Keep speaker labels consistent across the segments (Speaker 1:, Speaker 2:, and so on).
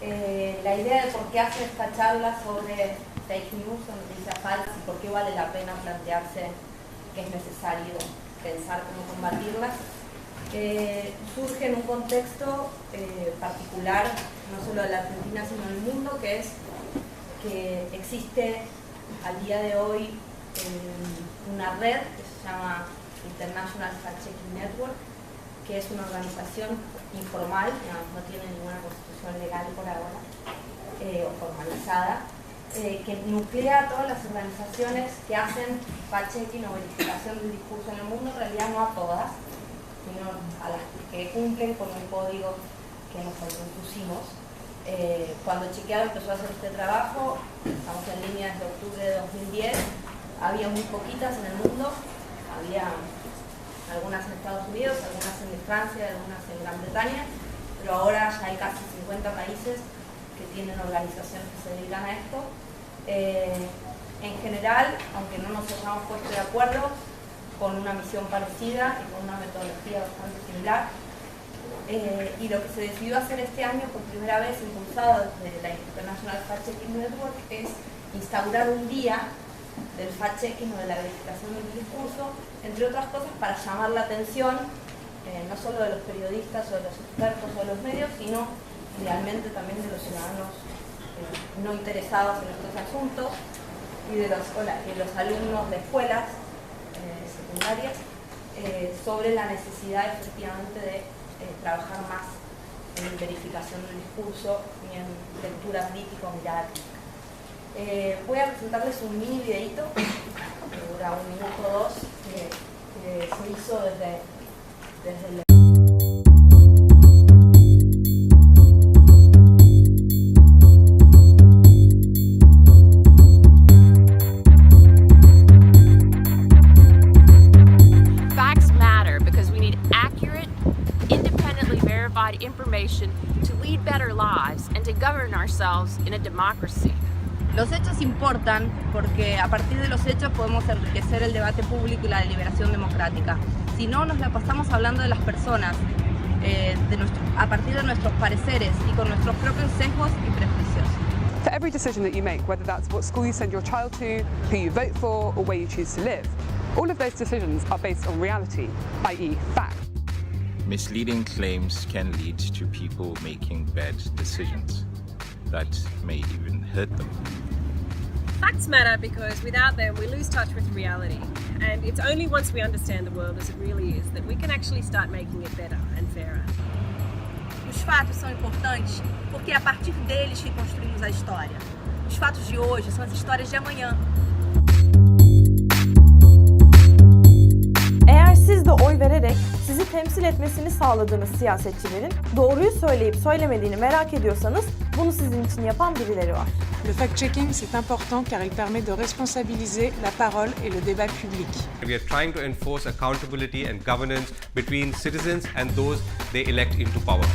Speaker 1: la idea de por qué hacer esta charla sobre fake news o noticias falsas y por qué vale la pena plantearse que es necesario pensar cómo combatirlas, surge en un contexto particular, no solo de la Argentina sino del mundo, que es que existe al día de hoy una red que se llama International Fact Checking Network, que es una organización informal, no tiene ninguna constitución legal por ahora, o formalizada, que nuclea a todas las organizaciones que hacen fact-checking o verificación del discurso en el mundo, en realidad no a todas, sino a las que cumplen con un código que nosotros impusimos. Cuando Chequeado empezó a hacer este trabajo, estamos en línea desde octubre de 2010, había muy poquitas en el mundo, había algunas en Estados Unidos, algunas en Francia, algunas en Gran Bretaña, pero ahora ya hay casi 50 países que tienen organizaciones que se dedican a esto. En general, aunque no nos hayamos puesto de acuerdo, con una misión parecida y con una metodología bastante similar. Y lo que se decidió hacer este año por primera vez, impulsado desde la International Fact Checking Network, es instaurar un día del fact-checking o de la verificación del discurso, entre otras cosas para llamar la atención, no solo de los periodistas o de los expertos o de los medios, sino idealmente también de los ciudadanos no interesados en estos asuntos y de los alumnos de escuelas secundarias sobre la necesidad efectivamente de trabajar más en verificación del discurso y en lectura crítica o mirada crítica. Voy a presentarles un mini videíto que dura 1 minuto o 2 que se hizo desde el...
Speaker 2: Facts matter because we need accurate, independently verified information to lead better lives and to govern ourselves in a democracy.
Speaker 1: Los hechos importan porque a partir de los hechos podemos enriquecer el debate público y la deliberación democrática. Si no, nos la pasamos hablando de las personas a partir de nuestros pareceres y con nuestros propios sesgos y prejuicios.
Speaker 3: For every decision that you make, whether that's what school you send your child to, who you vote for, or where you choose to live, all of those decisions are based on reality, i.e. fact.
Speaker 4: Misleading claims can lead to people making bad decisions that may even hurt them.
Speaker 5: Facts matter because without them we lose touch with reality, and it's only once we understand the world as it really is that we can actually start making it better and fairer.
Speaker 6: Os fatos são importantes porque é a partir deles que construímos a história. Os fatos de hoje são as histórias de amanhã.
Speaker 7: Eğer siz de oy vererek sizi temsil etmesini sağladığınız siyasetçilerin doğruyu söyleyip söylemediğini merak ediyorsanız bunu sizin için yapan birileri var.
Speaker 8: Le fact-checking, c'est important car il permet de responsabiliser la parole et le débat public.
Speaker 9: We are trying to enforce accountability and governance between citizens and those they elect into power.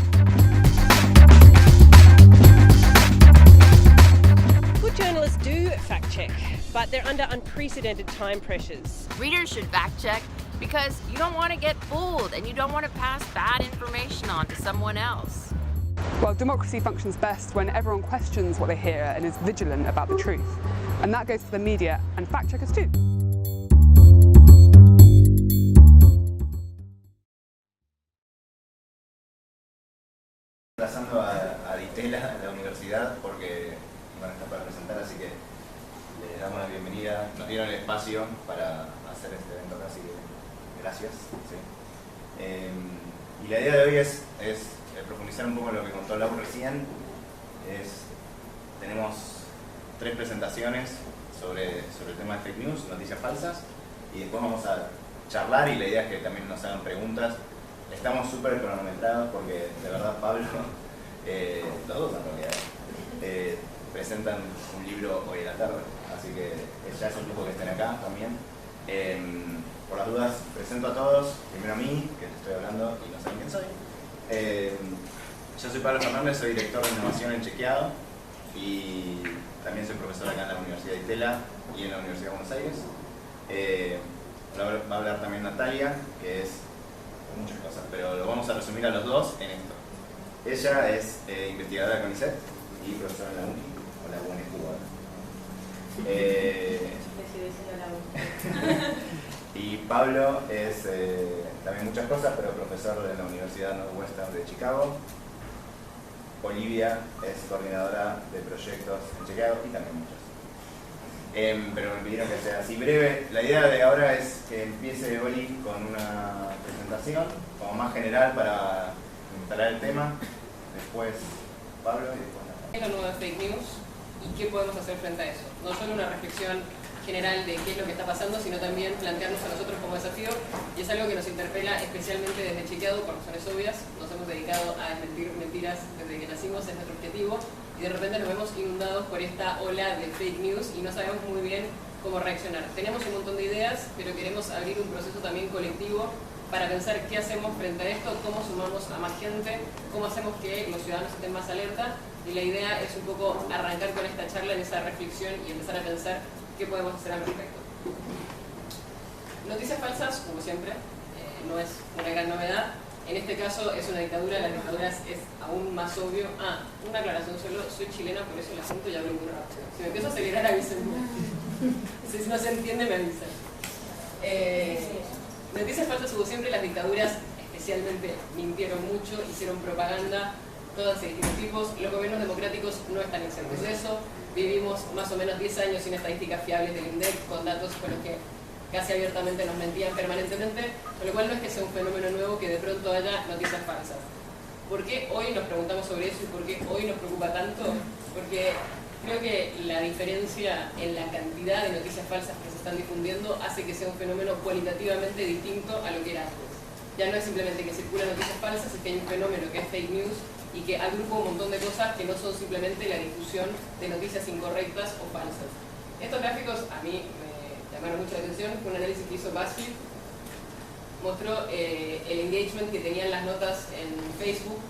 Speaker 5: Good journalists do fact-check, but they're under unprecedented time pressures.
Speaker 2: Readers should fact-check because you don't want to get fooled and you don't want to pass bad information on to someone else.
Speaker 3: Well, democracy functions best when everyone questions what they hear and is vigilant about the truth. And that goes for the media and fact-checkers too.
Speaker 10: Pasando a Ditela, a la universidad, porque van a estar para presentar, así que les damos la bienvenida. Nos dieron el espacio para hacer este evento acá, así que gracias. ¿Sí? Y la idea de hoy es profundizar un poco en lo que contó Lau recién. Tenemos 3 presentaciones sobre el tema de fake news, noticias falsas, y después vamos a charlar y la idea es que también nos hagan preguntas. Estamos súper cronometrados porque de verdad Pablo, los dos en realidad, presentan un libro hoy en la tarde, así que ya es un lujo que estén acá también. Por las dudas presento a todos, primero a mí, que te estoy hablando y no saben quién soy. Yo soy Pablo Fernández, soy director de innovación en Chequeado y también soy profesor acá en la Universidad de Itela y en la Universidad de Buenos Aires. Va a hablar también Natalia, que es muchas cosas, pero lo vamos a resumir a los dos en esto. Ella es investigadora de CONICET, y profesor en la UNI, o la UNESCU ahora. Y Pablo es también muchas cosas, pero profesor de la Universidad Northwestern de Chicago. Olivia es coordinadora de proyectos en Chicago y también muchos. Pero me pidieron que sea así breve. La idea de ahora es que empiece Oli con una presentación como más general para instalar el tema. Después Pablo y después Natalia.
Speaker 11: ¿Qué es lo nuevo de fake news y qué podemos hacer frente a eso? No solo una reflexión general de qué es lo que está pasando, sino también plantearnos a nosotros como desafío, y es algo que nos interpela especialmente desde Chicago por razones obvias. Nos hemos dedicado a desmentir mentiras desde que nacimos, es nuestro objetivo, y de repente nos vemos inundados por esta ola de fake news y no sabemos muy bien cómo reaccionar. Tenemos un montón de ideas, pero queremos abrir un proceso también colectivo para pensar qué hacemos frente a esto, cómo sumamos a más gente, cómo hacemos que los ciudadanos estén más alerta, y la idea es un poco arrancar con esta charla en esa reflexión y empezar a pensar qué podemos hacer al respecto. Noticias falsas, como siempre, no es una gran novedad. En este caso es una dictadura, las dictaduras es aún más obvio. Una aclaración solo, soy chilena, por eso el acento ya hablo muy rápido. Si me empiezo a acelerar, avísenme. Si no se entiende, me avisan. Noticias falsas hubo siempre, las dictaduras especialmente mintieron mucho, hicieron propaganda, todas de distintos tipos. Los gobiernos democráticos no están exentos de eso. Vivimos más o menos 10 años sin estadísticas fiables del INDEC, con datos con los que casi abiertamente nos mentían permanentemente, con lo cual no es que sea un fenómeno nuevo que de pronto haya noticias falsas. ¿Por qué hoy nos preguntamos sobre eso y por qué hoy nos preocupa tanto? Porque creo que la diferencia en la cantidad de noticias falsas que se están difundiendo hace que sea un fenómeno cualitativamente distinto a lo que era antes. Ya no es simplemente que circulan noticias falsas, es que hay un fenómeno que es fake news y que agrupa un montón de cosas que no son simplemente la difusión de noticias incorrectas o falsas. Estos gráficos a mí me llamaron mucho la atención. Un análisis que hizo BuzzFeed mostró el engagement que tenían las notas en Facebook,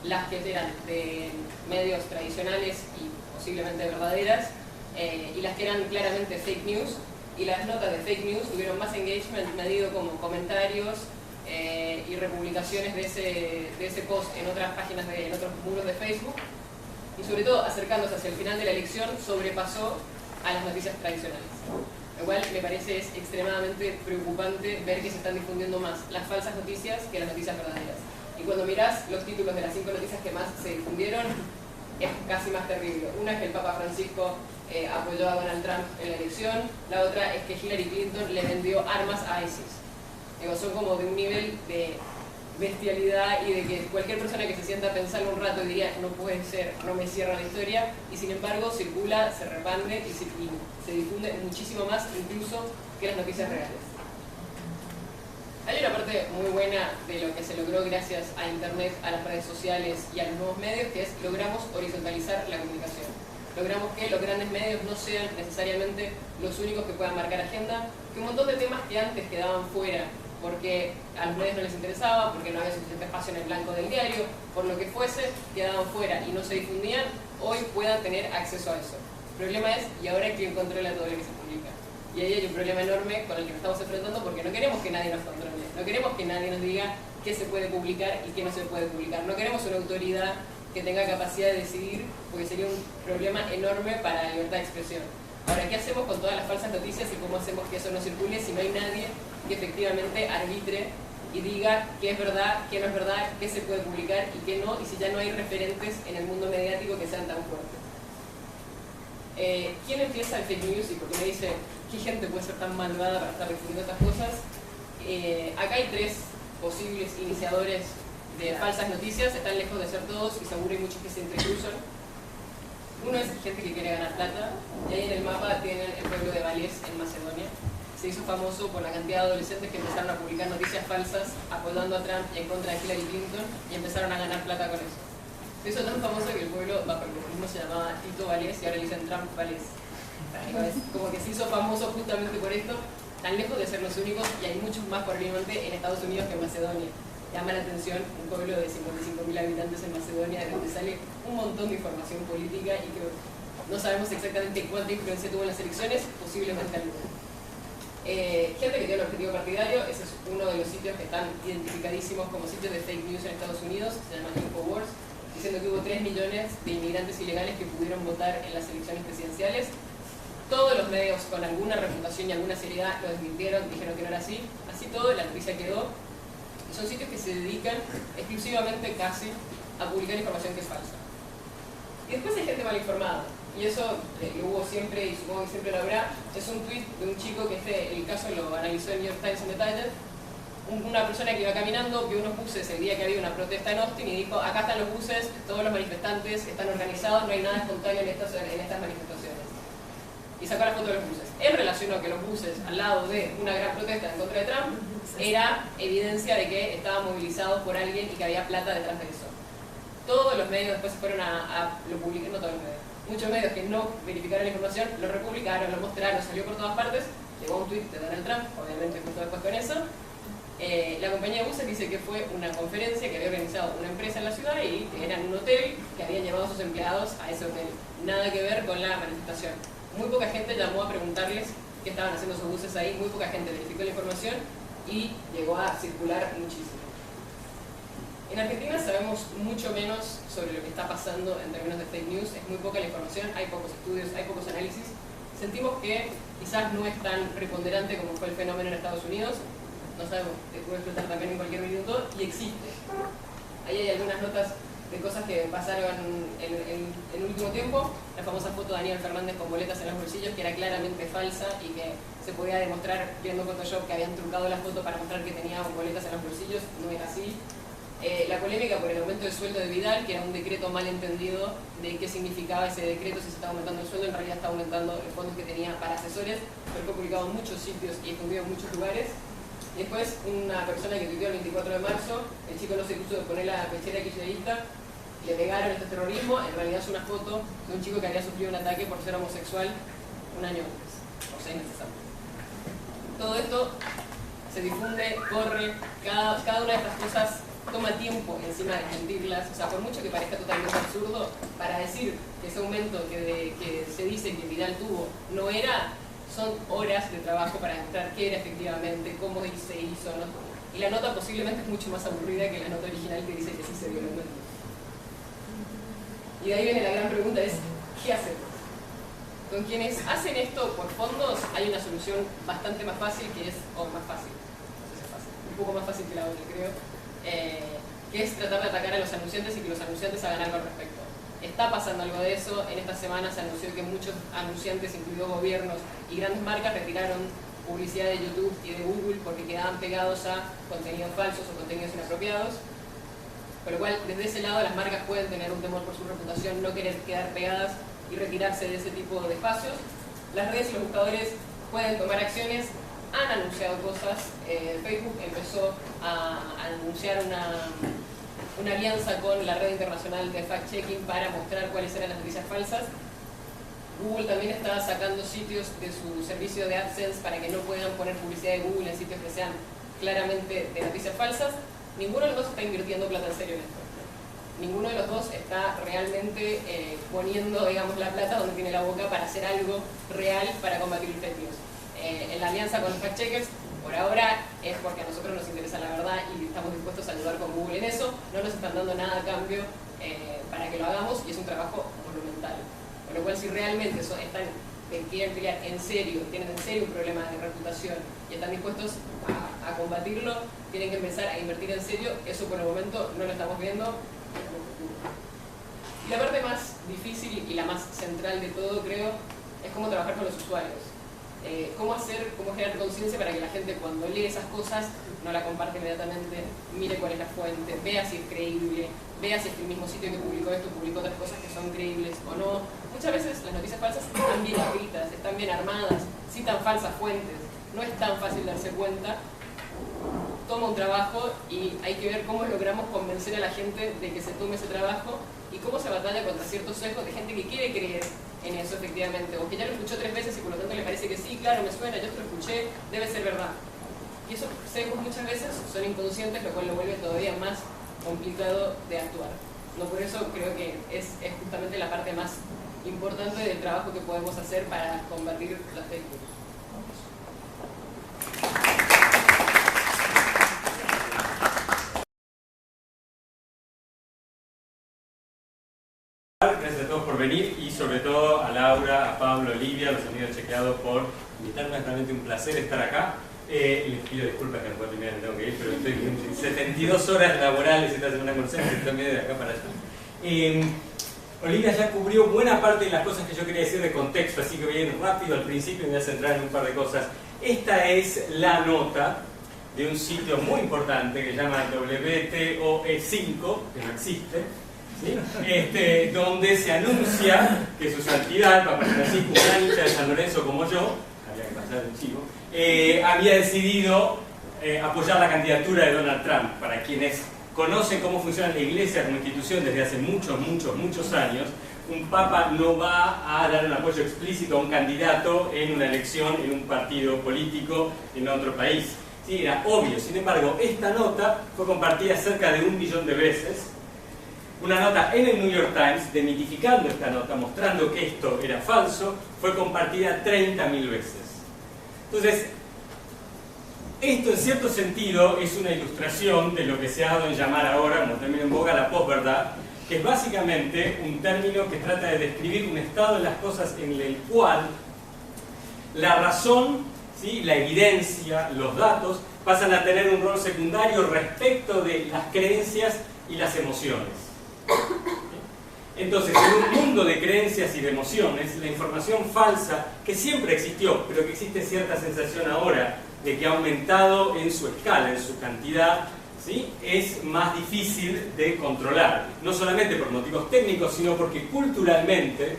Speaker 11: las que eran de medios tradicionales y posiblemente verdaderas, y las que eran claramente fake news, y las notas de fake news tuvieron más engagement medido como comentarios y republicaciones de ese post en otras páginas, en otros muros de Facebook, y sobre todo acercándose hacia el final de la elección sobrepasó a las noticias tradicionales. Lo cual me parece es extremadamente preocupante ver que se están difundiendo más las falsas noticias que las noticias verdaderas. Y cuando mirás los títulos de las 5 noticias que más se difundieron, es casi más terrible. Una es que el Papa Francisco apoyó a Donald Trump en la elección, la otra es que Hillary Clinton le vendió armas a ISIS. Digo, son como de un nivel de bestialidad y de que cualquier persona que se sienta a pensarlo un rato diría no puede ser, no me cierra la historia, y sin embargo circula, se repande y se difunde muchísimo más incluso que las noticias reales. Hay una parte muy buena de lo que se logró gracias a internet, a las redes sociales y a los nuevos medios, que es logramos horizontalizar la comunicación. Logramos que los grandes medios no sean necesariamente los únicos que puedan marcar agenda, que un montón de temas que antes quedaban fuera porque a los medios no les interesaba, porque no había suficiente espacio en el blanco del diario, por lo que fuese, quedaban fuera y no se difundían, hoy puedan tener acceso a eso. El problema es, ¿y ahora quién controla todo lo que se publica? Y ahí hay un problema enorme con el que nos estamos enfrentando, porque no queremos que nadie nos controle, no queremos que nadie nos diga qué se puede publicar y qué no se puede publicar, no queremos una autoridad que tenga capacidad de decidir, porque sería un problema enorme para la libertad de expresión. Ahora, ¿qué hacemos con todas las falsas noticias y cómo hacemos que eso no circule si no hay nadie que efectivamente arbitre y diga qué es verdad, qué no es verdad, qué se puede publicar y qué no, y si ya no hay referentes en el mundo mediático que sean tan fuertes? ¿Quién empieza el fake news? Y porque me dice, ¿qué gente puede ser tan malvada para estar difundiendo estas cosas? Acá hay 3 posibles iniciadores de falsas noticias, están lejos de ser todos y seguro hay muchos que se entrecruzan. Uno es gente que quiere ganar plata, y ahí en el mapa tienen el pueblo de Valés en Macedonia. Se hizo famoso por la cantidad de adolescentes que empezaron a publicar noticias falsas apoyando a Trump y en contra de Hillary Clinton, y empezaron a ganar plata con eso. Se hizo tan famoso que el pueblo, bajo el comunismo, se llamaba Tito Valés y ahora le dicen Trump Valés. Como que se hizo famoso justamente por esto, tan lejos de ser los únicos, y hay muchos más probablemente en Estados Unidos que en Macedonia. Llama la atención un pueblo de 55.000 habitantes en Macedonia, de donde sale un montón de información política y que no sabemos exactamente cuánta influencia tuvo en las elecciones, posiblemente alguna. Gente que tiene un objetivo partidario, ese es uno de los sitios que están identificadísimos como sitios de fake news en Estados Unidos, se llama Infowars, diciendo que hubo 3 millones de inmigrantes ilegales que pudieron votar en las elecciones presidenciales. Todos los medios con alguna reputación y alguna seriedad lo desmintieron, dijeron que no era así. Así todo, la noticia quedó. Y son sitios que se dedican exclusivamente casi a publicar información que es falsa. Y después hay gente mal informada. Y eso lo hubo siempre y supongo que siempre lo habrá. Es un tweet de un chico que el caso lo analizó el New York Times en detalle. Una persona que iba caminando, vio unos buses el día que había una protesta en Austin y dijo: acá están los buses, todos los manifestantes están organizados, no hay nada espontáneo en estas manifestaciones. Y sacó la foto de los buses. Él relacionó que los buses al lado de una gran protesta en contra de Trump era evidencia de que estaban movilizados por alguien y que había plata detrás de eso. Todos los medios después se fueron lo publicaron, no todos los medios, muchos medios que no verificaron la información, lo republicaron, lo mostraron, salió por todas partes, llegó un tweet de Donald Trump, obviamente justo después con eso. La compañía de buses dice que fue una conferencia que había organizado una empresa en la ciudad y que era en un hotel que habían llevado a sus empleados a ese hotel. Nada que ver con la manifestación. Muy poca gente llamó a preguntarles qué estaban haciendo sus buses ahí, muy poca gente verificó la información y llegó a circular muchísimo. En Argentina sabemos mucho menos sobre lo que está pasando en términos de fake news, es muy poca la información, hay pocos estudios, hay pocos análisis. Sentimos que quizás no es tan preponderante como fue el fenómeno en Estados Unidos, no sabemos, te puede explotar también en cualquier minuto y existe. Ahí hay algunas notas de cosas que pasaron en el último tiempo, la famosa foto de Daniel Fernández con boletas en los bolsillos que era claramente falsa y que se podía demostrar viendo Photoshop que habían trucado la foto para mostrar que tenía boletas en los bolsillos, no era así. La polémica por el aumento del sueldo de Vidal, que era un decreto mal entendido de qué significaba ese decreto, si se estaba aumentando el sueldo, en realidad está aumentando los fondos que tenía para asesores, pero fue publicado en muchos sitios y difundido en muchos lugares. Y después una persona que tuiteó el 24 de marzo, el chico no se puso de poner la pechera kirchnerista, le pegaron este terrorismo, en realidad es una foto de un chico que había sufrido un ataque por ser homosexual un año antes, o 6 meses antes. Todo esto se difunde, corre, cada una de estas cosas toma tiempo encima de desmentirlas, o sea, por mucho que parezca totalmente absurdo, para decir que ese aumento que se dice que Vidal tuvo no era, son horas de trabajo para demostrar qué era efectivamente, cómo se hizo, ¿no? Y la nota posiblemente es mucho más aburrida que la nota original que dice que sí se dio el aumento. Y de ahí viene la gran pregunta, es ¿qué hacemos? Con quienes hacen esto por fondos hay una solución bastante más fácil que es, o más fácil, no sé si es fácil, un poco más fácil que la otra creo, que es tratar de atacar a los anunciantes y que los anunciantes hagan algo al respecto. Está pasando algo de eso, en estas semanas se anunció que muchos anunciantes, incluidos gobiernos y grandes marcas, retiraron publicidad de YouTube y de Google porque quedaban pegados a contenidos falsos o contenidos inapropiados. Por lo cual, desde ese lado las marcas pueden tener un temor por su reputación, no querer quedar pegadas y retirarse de ese tipo de espacios. Las redes y los buscadores pueden tomar acciones, han anunciado cosas. Facebook empezó a anunciar una alianza con la red internacional de fact-checking para mostrar cuáles eran las noticias falsas. Google también está sacando sitios de su servicio de AdSense para que no puedan poner publicidad de Google en sitios que sean claramente de noticias falsas. Ninguno de los dos está invirtiendo plata en serio en esto. Ninguno de los dos está realmente poniendo, digamos, la plata donde tiene la boca para hacer algo real para combatir el fake news. En la alianza con los fact-checkers, por ahora es porque a nosotros nos interesa la verdad y estamos dispuestos a ayudar con Google en eso. No nos están dando nada a cambio para que lo hagamos y es un trabajo monumental. Con lo cual, si realmente quieren pelear en serio, tienen en serio un problema de reputación y están dispuestos a combatirlo, tienen que empezar a invertir en serio. Eso por el momento no lo estamos viendo. Y la parte más difícil y la más central de todo, creo, es cómo trabajar con los usuarios. Cómo generar conciencia para que la gente cuando lee esas cosas no la comparte inmediatamente, mire cuál es la fuente, vea si es creíble, vea si es que el mismo sitio que publicó esto publicó otras cosas que son creíbles o no. Muchas veces las noticias falsas están bien escritas, están bien armadas, citan falsas fuentes, no es tan fácil darse cuenta. Toma un trabajo y hay que ver cómo logramos convencer a la gente de que se tome ese trabajo y cómo se batalla contra ciertos sesgos de gente que quiere creer en eso efectivamente, o que ya lo escuchó 3 veces y por lo tanto le parece que sí, claro, me suena, yo esto lo escuché, debe ser verdad. Y esos sesgos muchas veces son inconscientes, lo cual lo vuelve todavía más complicado de actuar. No, por eso creo que es justamente la parte más importante del trabajo que podemos hacer para combatir las fake news.
Speaker 12: Gracias a todos por venir y sobre todo a Laura, a Pablo, a Olivia, los amigos chequeados por invitarme. Es realmente un placer estar acá. Les pido disculpas que a las 4:30 me tengo que ir, pero estoy en 72 horas laborales esta semana con ustedes, estoy también de acá para allá. Olivia ya cubrió buena parte de las cosas que yo quería decir de contexto, así que voy a ir rápido al principio y me voy a centrar en un par de cosas. Esta es la nota de un sitio muy importante que se llama WTOE5, que no existe, ¿sí? Donde se anuncia que su santidad, Papa Francisco, un hincha de San Lorenzo como yo, había que pasar el chivo, había decidido apoyar la candidatura de Donald Trump. Para quienes conocen cómo funciona la Iglesia como institución desde hace muchos años, un papa no va a dar un apoyo explícito a un candidato en una elección, en un partido político, en otro país. Sí, era obvio. Sin embargo, esta nota fue compartida cerca de 1 millón de veces. Una nota en el New York Times, demitificando esta nota, mostrando que esto era falso, fue compartida 30.000 veces. Entonces, esto en cierto sentido es una ilustración de lo que se ha dado en llamar ahora, como término en boga, la posverdad, que es básicamente un término que trata de describir un estado de las cosas en el cual la razón, ¿sí?, la evidencia, los datos, pasan a tener un rol secundario respecto de las creencias y las emociones. Entonces, en un mundo de creencias y de emociones, la información falsa, que siempre existió, pero que existe cierta sensación ahora de que ha aumentado en su escala, en su cantidad, ¿sí?, es más difícil de controlar. No solamente por motivos técnicos, sino porque culturalmente,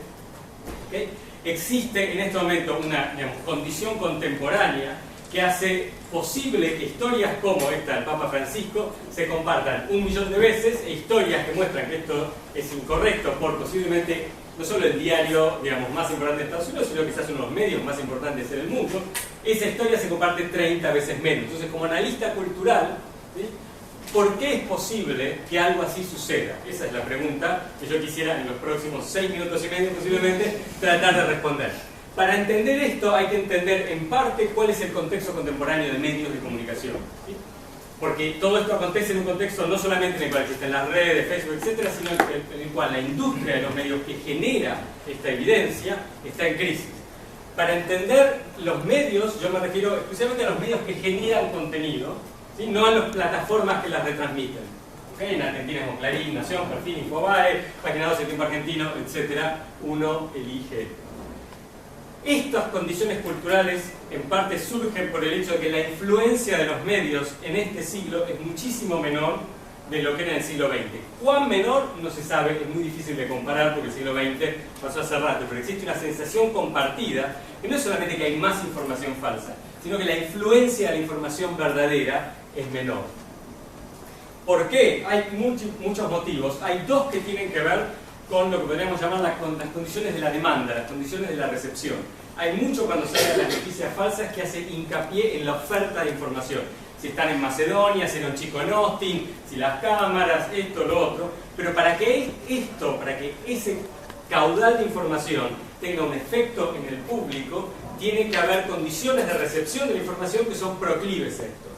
Speaker 12: ¿okay?, existe en este momento una, digamos, condición contemporánea que hace posible que historias como esta del Papa Francisco se compartan 1 millón de veces, e historias que muestran que esto es incorrecto por posiblemente no solo el diario, digamos, más importante de Estados Unidos, sino quizás uno de los medios más importantes en el mundo. Esa historia se comparte 30 veces menos. Entonces, como analista cultural, ¿sí?, ¿por qué es posible que algo así suceda? Esa es la pregunta que yo quisiera en los próximos 6 minutos y medio posiblemente tratar de responder. Para entender esto hay que entender en parte cuál es el contexto contemporáneo de medios de comunicación, ¿sí? Porque todo esto acontece en un contexto no solamente en el cual existen las redes, Facebook, etcétera, sino en el cual la industria de los medios que genera esta evidencia está en crisis. Para entender los medios, yo me refiero especialmente a los medios que generan contenido, ¿sí?, no a las plataformas que las retransmiten. ¿Okay? En Argentina como Clarín, Nación, Perfil, Infobae, Página 12, Tiempo Argentino, etcétera, uno elige. Estas condiciones culturales en parte surgen por el hecho de que la influencia de los medios en este siglo es muchísimo menor de lo que era en el siglo XX. ¿Cuán menor? No se sabe, es muy difícil de comparar porque el siglo XX pasó hace rato, pero existe una sensación compartida que no es solamente que hay más información falsa, sino que la influencia de la información verdadera es menor. ¿Por qué? Hay muchos motivos. Hay dos que tienen que ver con lo que podríamos llamar las condiciones de la demanda, las condiciones de la recepción. Hay mucho cuando se habla de las noticias falsas que hace hincapié en la oferta de información. Si están en Macedonia, si era un chico en Austin, si las cámaras, esto, lo otro. Pero para que ese caudal de información tenga un efecto en el público, tiene que haber condiciones de recepción de la información que son proclives a esto.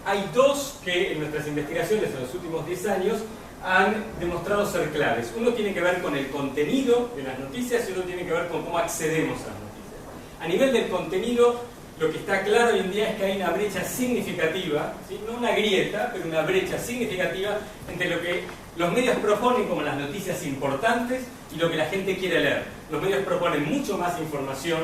Speaker 12: Hay dos que en nuestras investigaciones en los últimos 10 años han demostrado ser claves. Uno tiene que ver con el contenido de las noticias y otro tiene que ver con cómo accedemos a las noticias. A nivel del contenido, lo que está claro hoy en día es que hay una brecha significativa, ¿sí?, no una grieta, pero una brecha significativa entre lo que los medios proponen como las noticias importantes y lo que la gente quiere leer. Los medios proponen mucho más información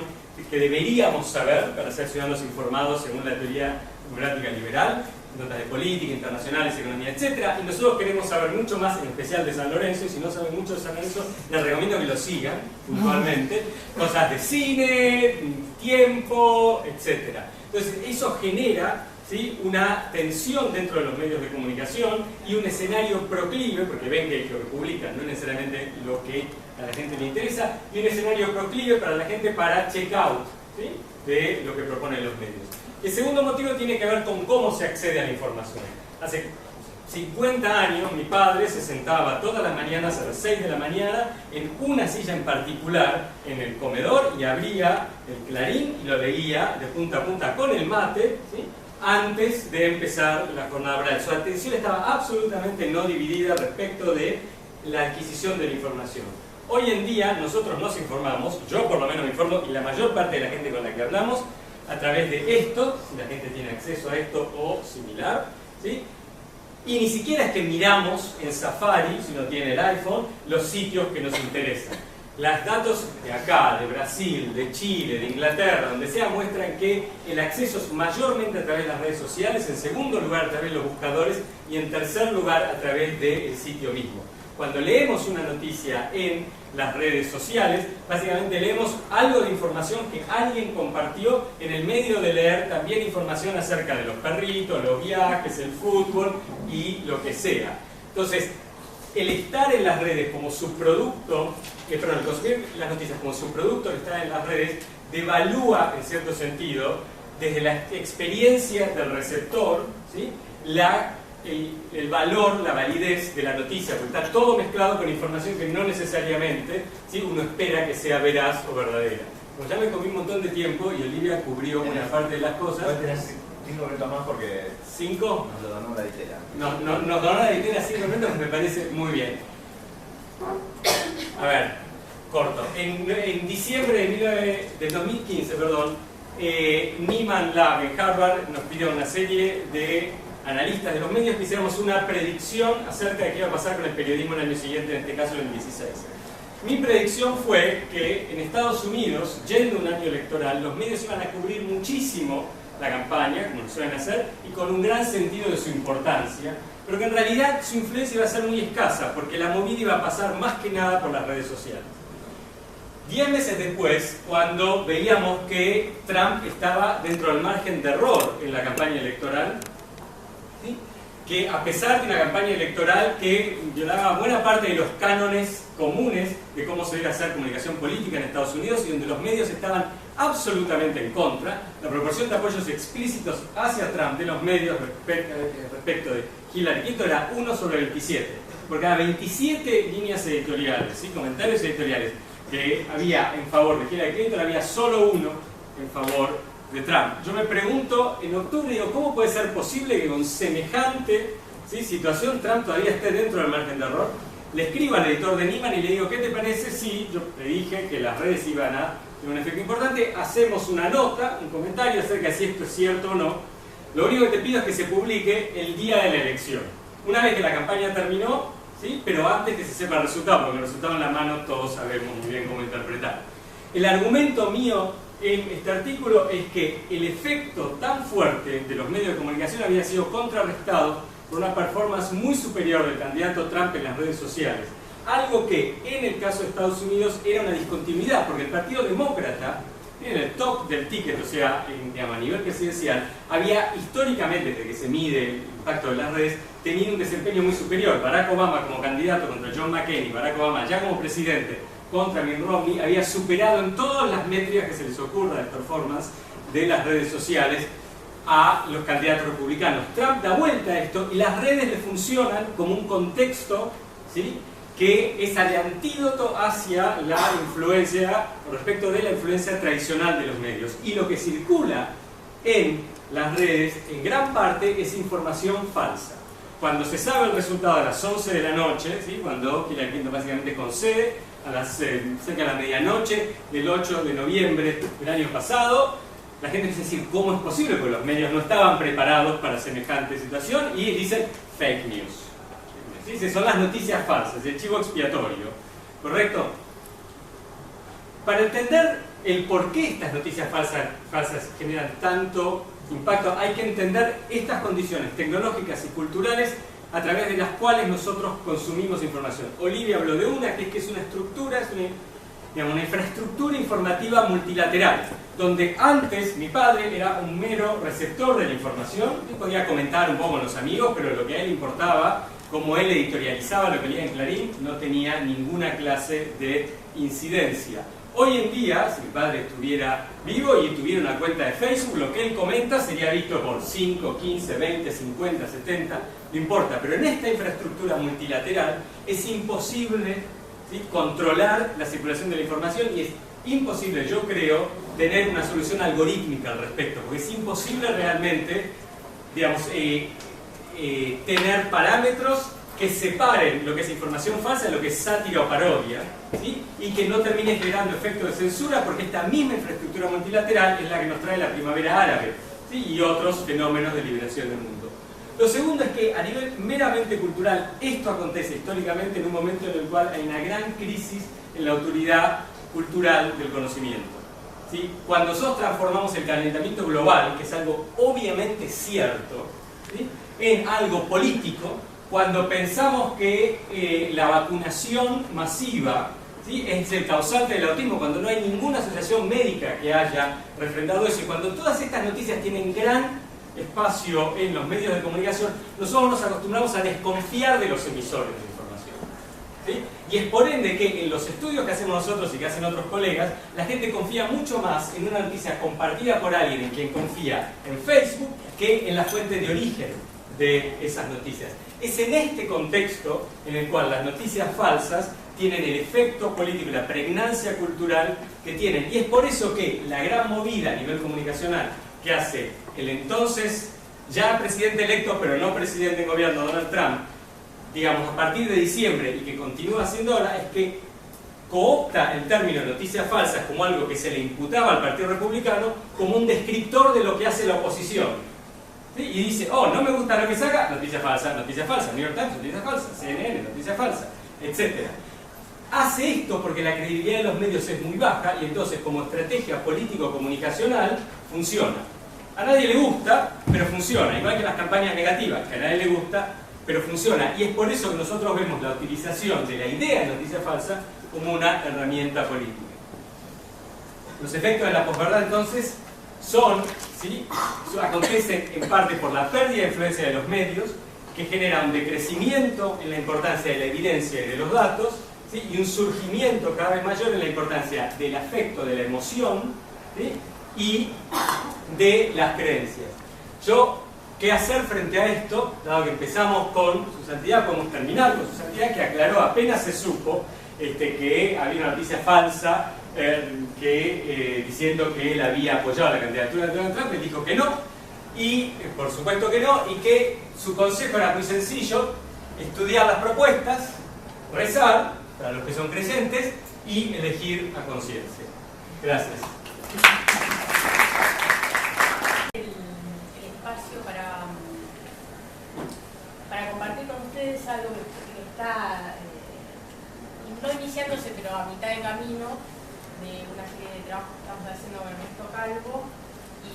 Speaker 12: que deberíamos saber para ser ciudadanos informados según la teoría democrática liberal, notas de política, internacionales, economía, etc. Y nosotros queremos saber mucho más, en especial de San Lorenzo, y si no saben mucho de San Lorenzo, les recomiendo que lo sigan puntualmente. Cosas de cine, tiempo, etc. Entonces, eso genera, ¿sí?, una tensión dentro de los medios de comunicación y un escenario proclive, porque ven que lo que publican no es necesariamente lo que a la gente le interesa, y un escenario proclive para la gente para check out, ¿sí?, de lo que proponen los medios. El segundo motivo tiene que ver con cómo se accede a la información. Hace 50 años mi padre se sentaba todas las mañanas a las 6 de la mañana en una silla en particular en el comedor y abría el Clarín y lo leía de punta a punta con el mate, ¿sí?, antes de empezar la jornada laboral. Su atención estaba absolutamente no dividida respecto de la adquisición de la información. Hoy en día nosotros nos informamos, yo por lo menos me informo, y la mayor parte de la gente con la que hablamos, a través de esto, si la gente tiene acceso a esto o similar, ¿sí? Y ni siquiera es que miramos en Safari, si uno tiene el iPhone, los sitios que nos interesan. Los datos de acá, de Brasil, de Chile, de Inglaterra, donde sea, muestran que el acceso es mayormente a través de las redes sociales, en segundo lugar a través de los buscadores y en tercer lugar a través del sitio mismo. Cuando leemos una noticia en las redes sociales, básicamente leemos algo de información que alguien compartió en el medio de leer también información acerca de los perritos, los viajes, el fútbol y lo que sea. Entonces, el estar en las redes como subproducto, el consumir las noticias como subproducto, el estar en las redes, devalúa en cierto sentido, desde la experiencia del receptor, ¿sí? El valor, la validez de la noticia, porque está todo mezclado con información que no necesariamente, ¿sí? Uno espera que sea veraz o verdadera. Como ya me comí un montón de tiempo y Olivia cubrió una parte de las cosas.
Speaker 10: 5 minutos más porque...
Speaker 12: ¿5?
Speaker 10: Nos lo donó la ditera.
Speaker 12: Nos donó la ditera 5 minutos, me parece muy bien. A ver, corto. En diciembre del 2015, Nieman Lab en Harvard nos pidió una serie de analistas de los medios que hiciéramos una predicción acerca de qué iba a pasar con el periodismo en el año siguiente, en este caso en el 16. Mi predicción fue que en Estados Unidos, yendo un año electoral, los medios iban a cubrir muchísimo la campaña, como lo suelen hacer, y con un gran sentido de su importancia, pero que en realidad su influencia iba a ser muy escasa, porque la movida iba a pasar más que nada por las redes sociales. 10 meses después, cuando veíamos que Trump estaba dentro del margen de error en la campaña electoral, ¿sí? Que a pesar de una campaña electoral que violaba buena parte de los cánones comunes de cómo se debe hacer comunicación política en Estados Unidos y donde los medios estaban absolutamente en contra, la proporción de apoyos explícitos hacia Trump de los medios respecto de Hillary Clinton era 1/27. Por cada 27 líneas editoriales, ¿sí? Comentarios editoriales que había en favor de Hillary Clinton, había solo uno en favor de Trump. Yo me pregunto en octubre, digo, ¿cómo puede ser posible que con semejante, ¿sí? situación Trump todavía esté dentro del margen de error? Le escribo al editor de Nieman y le digo, ¿qué te parece si yo le dije que las redes iban a tener un efecto importante? Hacemos una nota, un comentario acerca de si esto es cierto o no. Lo único que te pido es que se publique el día de la elección. Una vez que la campaña terminó, ¿sí? Pero antes que se sepa el resultado, porque el resultado en la mano todos sabemos muy bien cómo interpretar. El argumento mío en este artículo es que el efecto tan fuerte de los medios de comunicación había sido contrarrestado por una performance muy superior del candidato Trump en las redes sociales. Algo que en el caso de Estados Unidos era una discontinuidad, porque el Partido Demócrata, en el top del ticket, o sea, a nivel presidencial, había históricamente, desde que se mide el impacto de las redes, tenido un desempeño muy superior. Barack Obama como candidato contra John McCain y Barack Obama ya como presidente contra Mitt Romney había superado en todas las métricas que se les ocurra de performance de las redes sociales a los candidatos republicanos. Trump da vuelta a esto y las redes le funcionan como un contexto, ¿sí? que es el antídoto hacia la influencia, respecto de la influencia tradicional de los medios. Y lo que circula en las redes, en gran parte, es información falsa. Cuando se sabe el resultado a las 11 de la noche, ¿sí? cuando Hillary Clinton básicamente concede cerca de la medianoche del 8 de noviembre del año pasado, la gente empieza a decir, ¿cómo es posible? Porque los medios no estaban preparados para semejante situación y dicen fake news. ¿Sí? Son las noticias falsas, el chivo expiatorio, ¿correcto? Para entender el por qué estas noticias falsas generan tanto impacto, hay que entender estas condiciones tecnológicas y culturales a través de las cuales nosotros consumimos información. Olivia habló de una, que es una estructura, es una infraestructura informativa multilateral, donde antes mi padre era un mero receptor de la información, y podía comentar un poco con los amigos, pero lo que a él le importaba, como él editorializaba lo que leía en Clarín, no tenía ninguna clase de incidencia. Hoy en día, si mi padre estuviera vivo y tuviera una cuenta de Facebook, lo que él comenta sería visto por 5, 15, 20, 50, 70, no importa. Pero en esta infraestructura multilateral es imposible, ¿sí? controlar la circulación de la información y es imposible, yo creo, tener una solución algorítmica al respecto, porque es imposible realmente, digamos, tener parámetros que separen lo que es información falsa de lo que es sátira o parodia, ¿sí? Y que no termine generando efectos de censura, porque esta misma infraestructura multilateral es la que nos trae la primavera árabe, ¿sí? Y otros fenómenos de liberación del mundo. Lo segundo es que a nivel meramente cultural esto acontece históricamente en un momento en el cual hay una gran crisis en la autoridad cultural del conocimiento, ¿sí? Cuando nosotros transformamos el calentamiento global, que es algo obviamente cierto, ¿sí?, en algo político, cuando pensamos que la vacunación masiva, ¿sí?, es el causante del autismo, cuando no hay ninguna asociación médica que haya refrendado eso, y cuando todas estas noticias tienen gran espacio en los medios de comunicación, nosotros nos acostumbramos a desconfiar de los emisores de información, ¿sí? Y es por ende que en los estudios que hacemos nosotros y que hacen otros colegas, la gente confía mucho más en una noticia compartida por alguien en quien confía en Facebook que en la fuente de origen de esas noticias. Es en este contexto en el cual las noticias falsas tienen el efecto político y la pregnancia cultural que tienen. Y es por eso que la gran movida a nivel comunicacional que hace el entonces ya presidente electo, pero no presidente en gobierno, Donald Trump, digamos, a partir de diciembre, y que continúa haciendo ahora, es que coopta el término noticias falsas como algo que se le imputaba al Partido Republicano como un descriptor de lo que hace la oposición. ¿Sí? Y dice, oh, no me gusta lo que saca, noticia falsa, New York Times, noticia falsa, CNN, noticia falsa, etc. Hace esto porque la credibilidad de los medios es muy baja y entonces como estrategia político-comunicacional funciona. A nadie le gusta, pero funciona, igual que las campañas negativas, que a nadie le gusta, pero funciona. Y es por eso que nosotros vemos la utilización de la idea de noticia falsa como una herramienta política. Los efectos de la posverdad entonces son, ¿sí?, acontecen en parte por la pérdida de influencia de los medios, que genera un decrecimiento en la importancia de la evidencia y de los datos, ¿sí?, y un surgimiento cada vez mayor en la importancia del afecto, de la emoción, ¿sí?, y de las creencias. ¿Qué hacer frente a esto? Dado que empezamos con Su Santidad, podemos terminar con Su Santidad, que aclaró apenas se supo que había una noticia falsa diciendo que él había apoyado la candidatura de Donald Trump. Él dijo que no, y por supuesto que no, y que su consejo era muy sencillo: estudiar las propuestas, rezar para los que son creyentes y elegir a conciencia. Gracias.
Speaker 13: El espacio para compartir con ustedes algo que está no iniciándose, pero a mitad de camino, de una serie de trabajos que estamos haciendo con Ernesto Calvo, y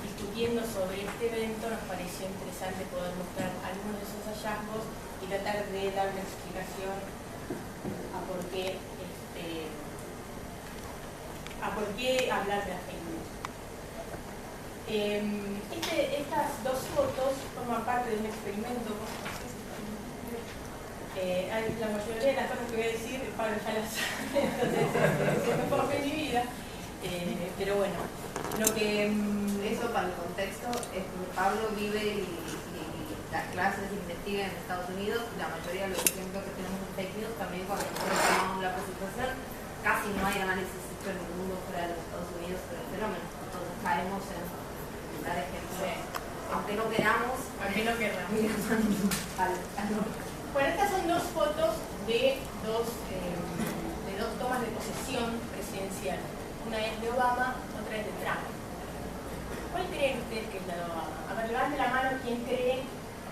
Speaker 13: discutiendo sobre este evento nos pareció interesante poder mostrar algunos de esos hallazgos y tratar de dar una explicación a por qué hablar de las fake news. Estas dos fotos forman parte de un experimento. La mayoría de las cosas que voy a decir, Pablo ya las sabe, entonces es mejor que mi vida. Pero bueno, lo que...
Speaker 1: Eso para el contexto es que Pablo vive y las clases investigan en Estados Unidos. La mayoría de los ejemplos que tenemos en fake news, también cuando nosotros tomamos la presentación, casi no hay análisis hecho en el mundo fuera de los Estados Unidos sobre el fenómeno. Entonces caemos en dar ejemplos, aunque no queramos.
Speaker 13: Bueno, estas son dos fotos de dos tomas de posesión presidencial. Una es de Obama, otra es de Trump. ¿Cuál creen ustedes que es la de Obama? A ver, levante la mano quien cree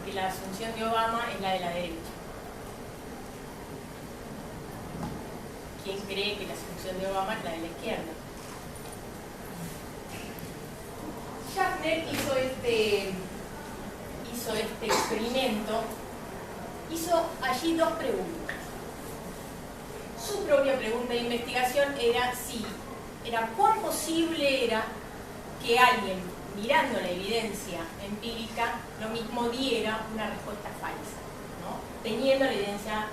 Speaker 13: que la asunción de Obama es la de la derecha. ¿Quién cree que la asunción de Obama es la de la izquierda? Schaffner hizo este experimento. Hizo allí dos preguntas. Su propia pregunta de investigación era cuán posible era que alguien, mirando la evidencia empírica, lo mismo diera una respuesta falsa, ¿no?, teniendo la evidencia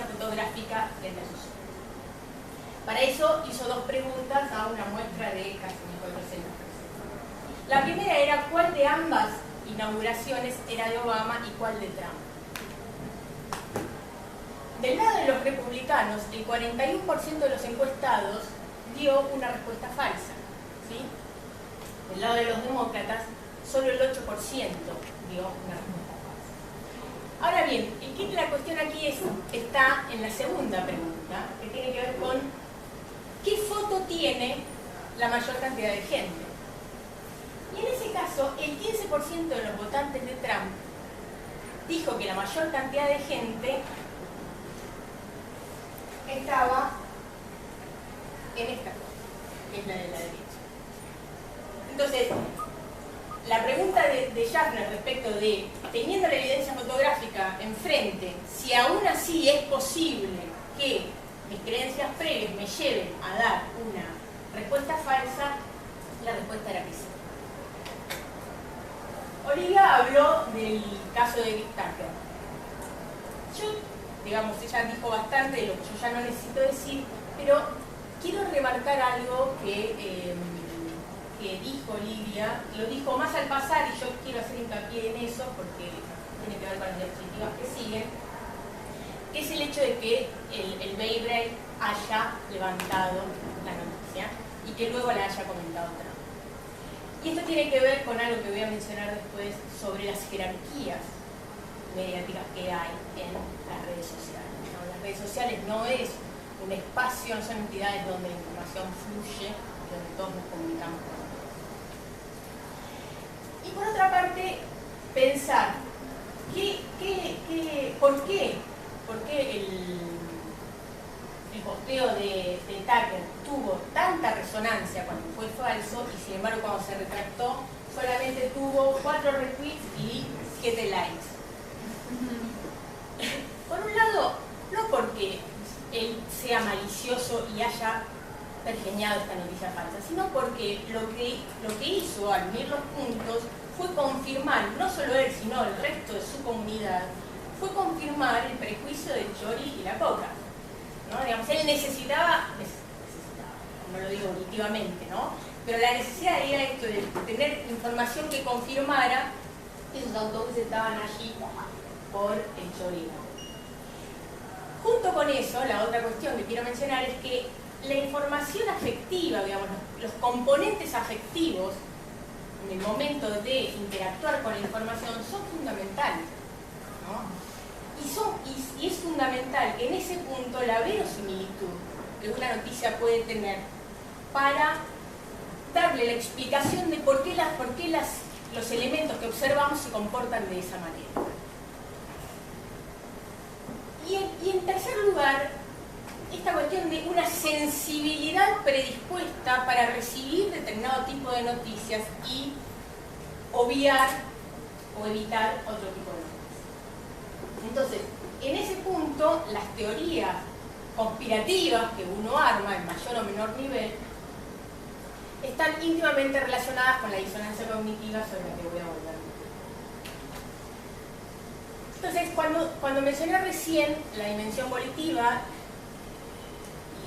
Speaker 13: fotográfica frente a sus ojos. Para eso hizo dos preguntas a una muestra de casi 1.400 personas. La primera era cuál de ambas inauguraciones era de Obama y cuál de Trump. Del lado de los republicanos, el 41% de los encuestados dio una respuesta falsa, ¿sí? Del lado de los demócratas, solo el 8% dio una respuesta falsa. Ahora bien, el kit de la cuestión aquí está en la segunda pregunta, que tiene que ver con qué foto tiene la mayor cantidad de gente. Y en ese caso, el 15% de los votantes de Trump dijo que la mayor cantidad de gente estaba en esta foto, que es la de la derecha. Entonces, la pregunta de Schaffner respecto de, teniendo la evidencia fotográfica enfrente, si aún así es posible que mis creencias previas me lleven a dar una respuesta falsa, la respuesta era que sí. Olivia habló del caso de Rick Tucker. Yo, digamos, ella dijo bastante de lo que yo ya no necesito decir, pero quiero remarcar algo que dijo Olivia, lo dijo más al pasar y yo quiero hacer hincapié en eso porque tiene que ver con las diapositivas que siguen, que es el hecho de que el Beibrecht haya levantado la noticia y que luego la haya comentado Trump. Y esto tiene que ver con algo que voy a mencionar después sobre las jerarquías mediáticas que hay en las redes sociales, ¿no? Las redes sociales no es un espacio, no son entidades donde la información fluye, donde todos nos comunicamos con otros. Y por otra parte, pensar ¿por qué el posteo de Tucker tuvo tanta resonancia cuando fue falso y sin embargo cuando se retractó solamente tuvo 4 retweets y 7 likes? Por un lado, no porque él sea malicioso y haya pergeñado esta noticia falsa, sino porque lo que hizo al unir los puntos fue confirmar, no solo él, sino el resto de su comunidad, fue confirmar el prejuicio del chori y la coca, ¿no? Digamos, él necesitaba, no lo digo auditivamente, ¿no? Pero la necesidad era esto de tener información que confirmara que esos autobuses estaban allí por el chori. Junto con eso, la otra cuestión que quiero mencionar es que la información afectiva, digamos, los componentes afectivos en el momento de interactuar con la información son fundamentales, ¿no? Y es fundamental que en ese punto la verosimilitud que una noticia puede tener para darle la explicación de por qué los elementos que observamos se comportan de esa manera. Y en tercer lugar, esta cuestión de una sensibilidad predispuesta para recibir determinado tipo de noticias y obviar o evitar otro tipo de noticias. Entonces, en ese punto, las teorías conspirativas que uno arma en mayor o menor nivel están íntimamente relacionadas con la disonancia cognitiva sobre la que voy a volver. Entonces, cuando mencioné recién la dimensión volitiva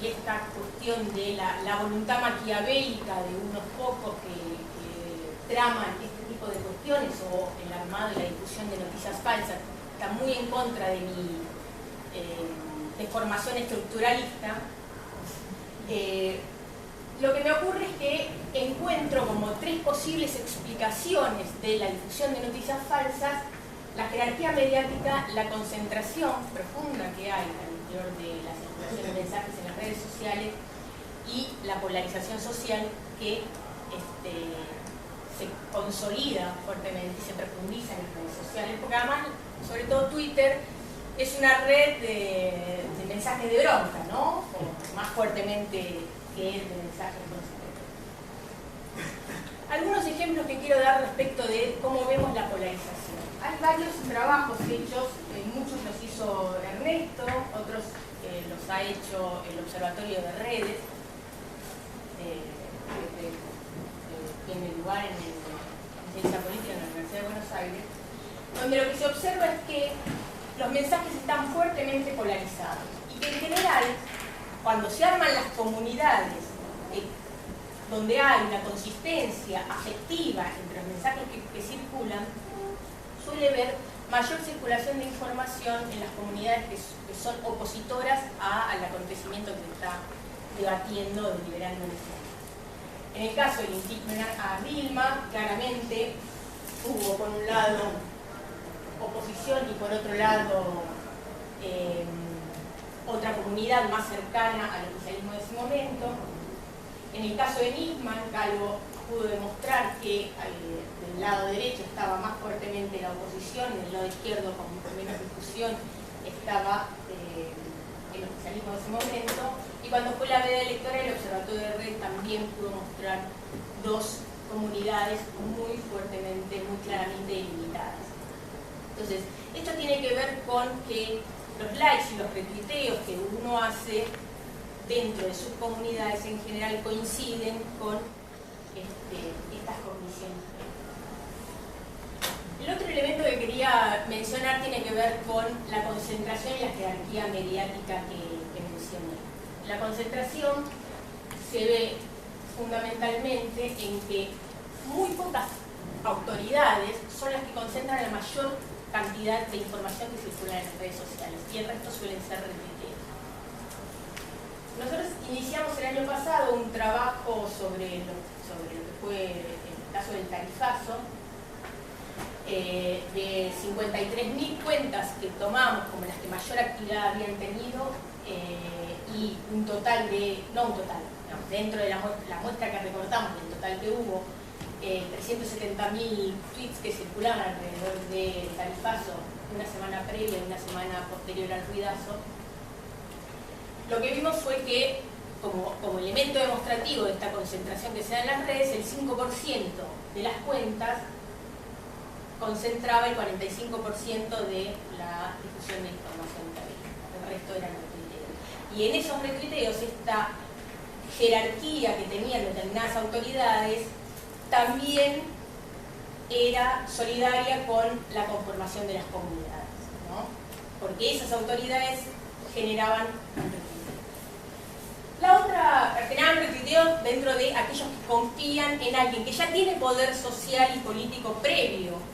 Speaker 13: y esta cuestión de la voluntad maquiavélica de unos pocos que traman este tipo de cuestiones, o el armado y la difusión de noticias falsas, está muy en contra de mi deformación estructuralista, lo que me ocurre es que encuentro como 3 posibles explicaciones de la difusión de noticias falsas: la jerarquía mediática, la concentración profunda que hay al interior de la circulación de mensajes en las redes sociales y la polarización social que se consolida fuertemente y se profundiza en las redes sociales, porque además, sobre todo Twitter, es una red de mensajes de bronca, ¿no? O más fuertemente que el de mensajes consecutivos. Algunos ejemplos que quiero dar respecto de cómo vemos la polarización. Hay varios trabajos hechos, muchos los hizo Ernesto, otros los ha hecho el Observatorio de Redes, que tiene lugar en Ciencia Política en la Universidad de Buenos Aires, donde lo que se observa es que los mensajes están fuertemente polarizados y que en general, cuando se arman las comunidades donde hay una consistencia afectiva entre los mensajes que circulan, suele haber mayor circulación de información en las comunidades que son opositoras al acontecimiento que se está debatiendo o deliberando en este momento. En el caso del impeachment a Dilma, claramente hubo por un lado oposición y por otro lado otra comunidad más cercana al oficialismo de ese momento. En el caso de Nisman, Calvo pudo demostrar que del lado derecho estaba más fuertemente la oposición, del lado izquierdo con menos discusión estaba el oficialismo de ese momento, y cuando fue la veda electoral el Observatorio de Red también pudo mostrar dos comunidades muy fuertemente, muy claramente delimitadas. Entonces, esto tiene que ver con que los likes y los retuiteos que uno hace dentro de sus comunidades en general coinciden con estas cogniciones. El otro elemento que quería mencionar tiene que ver con la concentración y la jerarquía mediática que mencioné. La concentración se ve fundamentalmente en que muy pocas autoridades son las que concentran la mayor cantidad de información que circula en las redes sociales y el resto suelen ser retuiteos. Nosotros iniciamos el año pasado un trabajo sobre lo que fue el caso del tarifazo, de 53.000 cuentas que tomamos como las que mayor actividad habían tenido y un total de, no un total, digamos, dentro de la muestra que recortamos del total que hubo, 370.000 tweets que circulaban alrededor del tarifazo una semana previa y una semana posterior al ruidazo. Lo que vimos fue que, como elemento demostrativo de esta concentración que se da en las redes, el 5% de las cuentas concentraba el 45% de la difusión de información que había. El resto eran retuiteos. Y en esos retuiteos, esta jerarquía que tenían determinadas autoridades también era solidaria con la conformación de las comunidades, ¿no? Porque esas autoridades generaban retuiteos. La otra, generaban retuiteos dentro de aquellos que confían en alguien que ya tiene poder social y político previo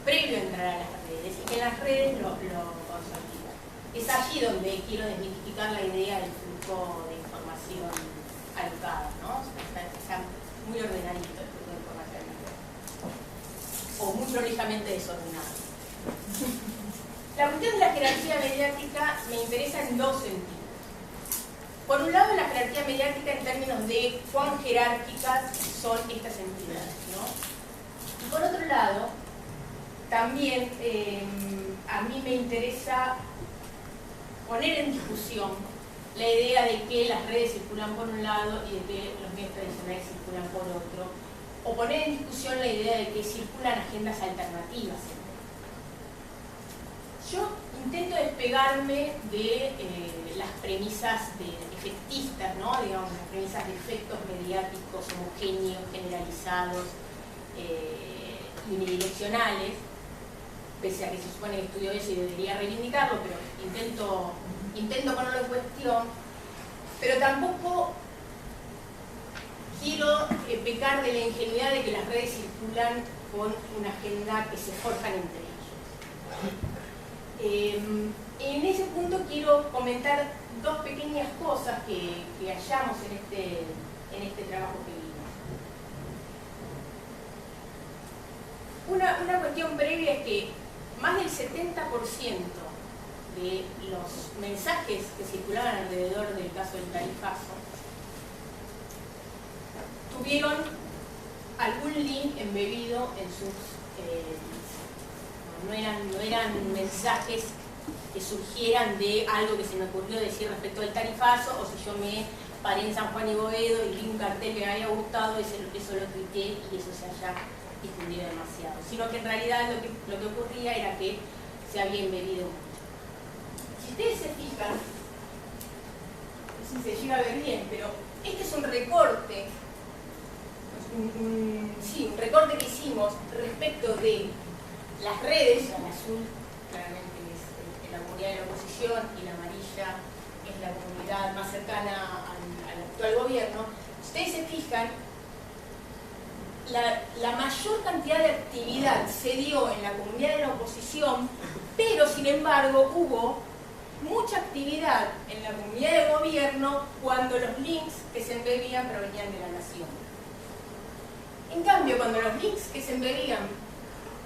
Speaker 13: a entrar a las redes, y que en las redes lo consolida. Es allí donde quiero desmitificar la idea del flujo de información alocada, ¿no? Está muy ordenadito el flujo de información alocada, o muy prolijamente desordenado. La cuestión de la jerarquía mediática me interesa en dos sentidos. Por un lado, la jerarquía mediática en términos de cuán jerárquicas son estas entidades, ¿no? Y por otro lado, también a mí me interesa poner en discusión la idea de que las redes circulan por un lado y de que los medios tradicionales circulan por otro, o poner en discusión la idea de que circulan agendas alternativas. Yo intento despegarme de las premisas efectistas, ¿no? Digamos, las premisas de efectos mediáticos homogéneos, generalizados, unidireccionales, pese a que se supone que estudio eso y debería reivindicarlo, pero intento ponerlo en cuestión, pero tampoco quiero pecar de la ingenuidad de que las redes circulan con una agenda que se forjan entre ellos. En ese punto quiero comentar dos pequeñas cosas que hallamos en este trabajo que vimos. Una cuestión previa es que más del 70% de los mensajes que circulaban alrededor del caso del tarifazo tuvieron algún link embebido en sus no eran mensajes que surgieran de algo que se me ocurrió decir respecto del tarifazo, o si yo me paré en San Juan y Boedo y vi un cartel que me había gustado, eso lo tuiteé y eso se haya difundido demasiado, sino que en realidad lo que ocurría era que se había embebido mucho. Si ustedes se fijan, no sé si se llega a ver bien, pero este es un recorte, un recorte que hicimos respecto de las redes, el azul claramente es la comunidad de la oposición y la amarilla es la comunidad más cercana al actual gobierno. Si ustedes se fijan, la mayor cantidad de actividad se dio en la comunidad de la oposición, pero sin embargo hubo mucha actividad en la comunidad de gobierno cuando los links que se embebían provenían de la nación. En cambio, cuando los links que se embebían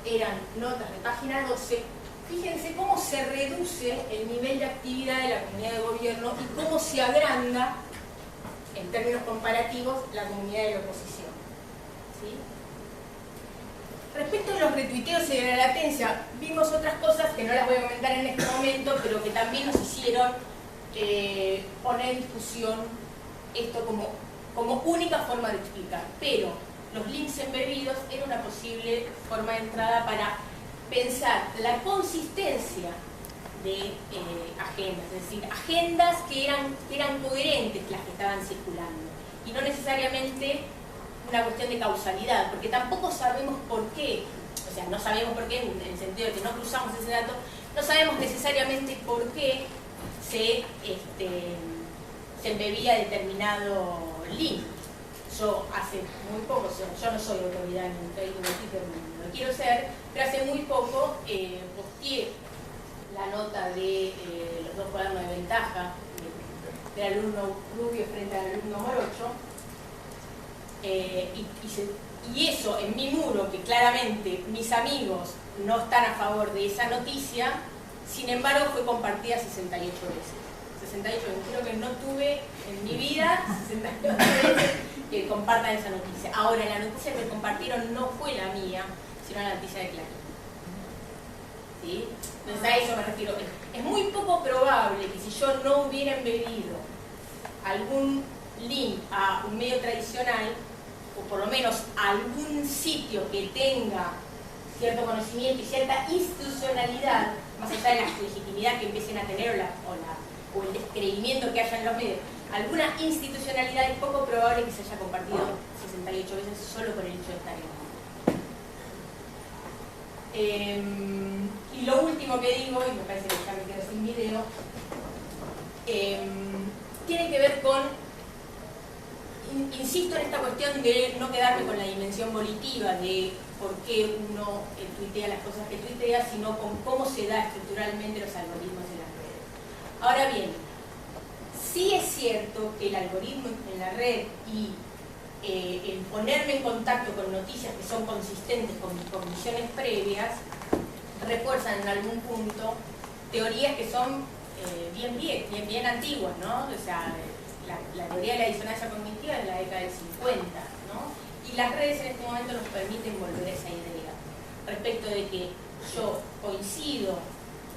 Speaker 13: eran notas de página 12, fíjense cómo se reduce el nivel de actividad de la comunidad de gobierno y cómo se agranda, en términos comparativos, la comunidad de la oposición. ¿Sí? Respecto a los retuiteos y de la latencia, vimos otras cosas que no las voy a comentar en este momento, pero que también nos hicieron poner en discusión esto como única forma de explicar. Pero los links embebidos era una posible forma de entrada para pensar la consistencia de agendas, es decir, agendas que eran coherentes las que estaban circulando y no necesariamente una cuestión de causalidad, porque tampoco sabemos por qué, o sea, no sabemos por qué en el sentido de que no cruzamos ese dato, no sabemos necesariamente por qué se embebía determinado link. Yo hace muy poco, yo no soy autoridad en Facebook ni Twitter, no quiero ser, pero hace muy poco posteé la nota de los 2 cuadernos de ventaja del alumno Rubio frente al alumno Morocho, y eso en mi muro, que claramente mis amigos no están a favor de esa noticia, sin embargo fue compartida 68 veces. 68, creo que no tuve en mi vida 68 veces que compartan esa noticia. Ahora, la noticia que compartieron no fue la mía, sino la noticia de Clarín. ¿Sí? Entonces a eso me refiero. Es muy poco probable que si yo no hubiera embebido algún link a un medio tradicional, o por lo menos a algún sitio que tenga cierto conocimiento y cierta institucionalidad, más allá de la legitimidad que empiecen a tener o el descreimiento que haya en los medios, alguna institucionalidad, es poco probable que se haya compartido 68 veces solo por el hecho de estar en y lo último que digo, y me parece que ya me quedo sin video, tiene que ver con, insisto en esta cuestión de no quedarme con la dimensión volitiva de por qué uno tuitea las cosas que tuitea, sino con cómo se da estructuralmente los algoritmos en las redes. Ahora bien, sí es cierto que el algoritmo en la red y el ponerme en contacto con noticias que son consistentes con mis cogniciones previas refuerzan en algún punto teorías que son bien antiguas, ¿no? O sea, la teoría de la disonancia cognitiva es de la década del 50, ¿no? Y las redes en este momento nos permiten volver a esa idea respecto de que yo coincido,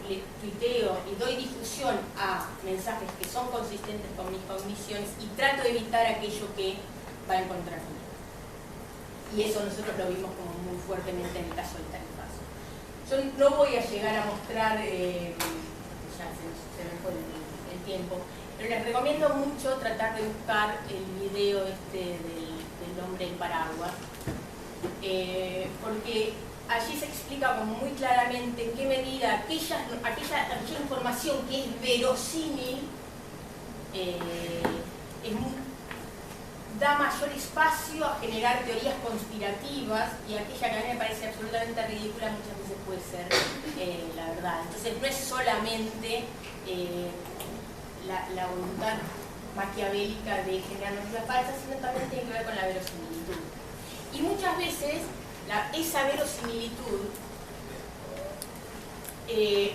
Speaker 13: le tuiteo y doy difusión a mensajes que son consistentes con mis cogniciones y trato de evitar aquello que va en contra mío. Y eso nosotros lo vimos como muy fuertemente en el caso del tarifazo. Yo no voy a llegar a mostrar, ya se me fue el tiempo, pero les recomiendo mucho tratar de buscar el video del hombre en paraguas, porque allí se explica como muy claramente en qué medida aquella información que es verosímil da mayor espacio a generar teorías conspirativas, y aquella que a mí me parece absolutamente ridícula muchas veces puede ser la verdad. Entonces no es solamente la voluntad maquiavélica de generar noticias falsas, sino también tiene que ver con la verosimilitud. Y muchas veces esa verosimilitud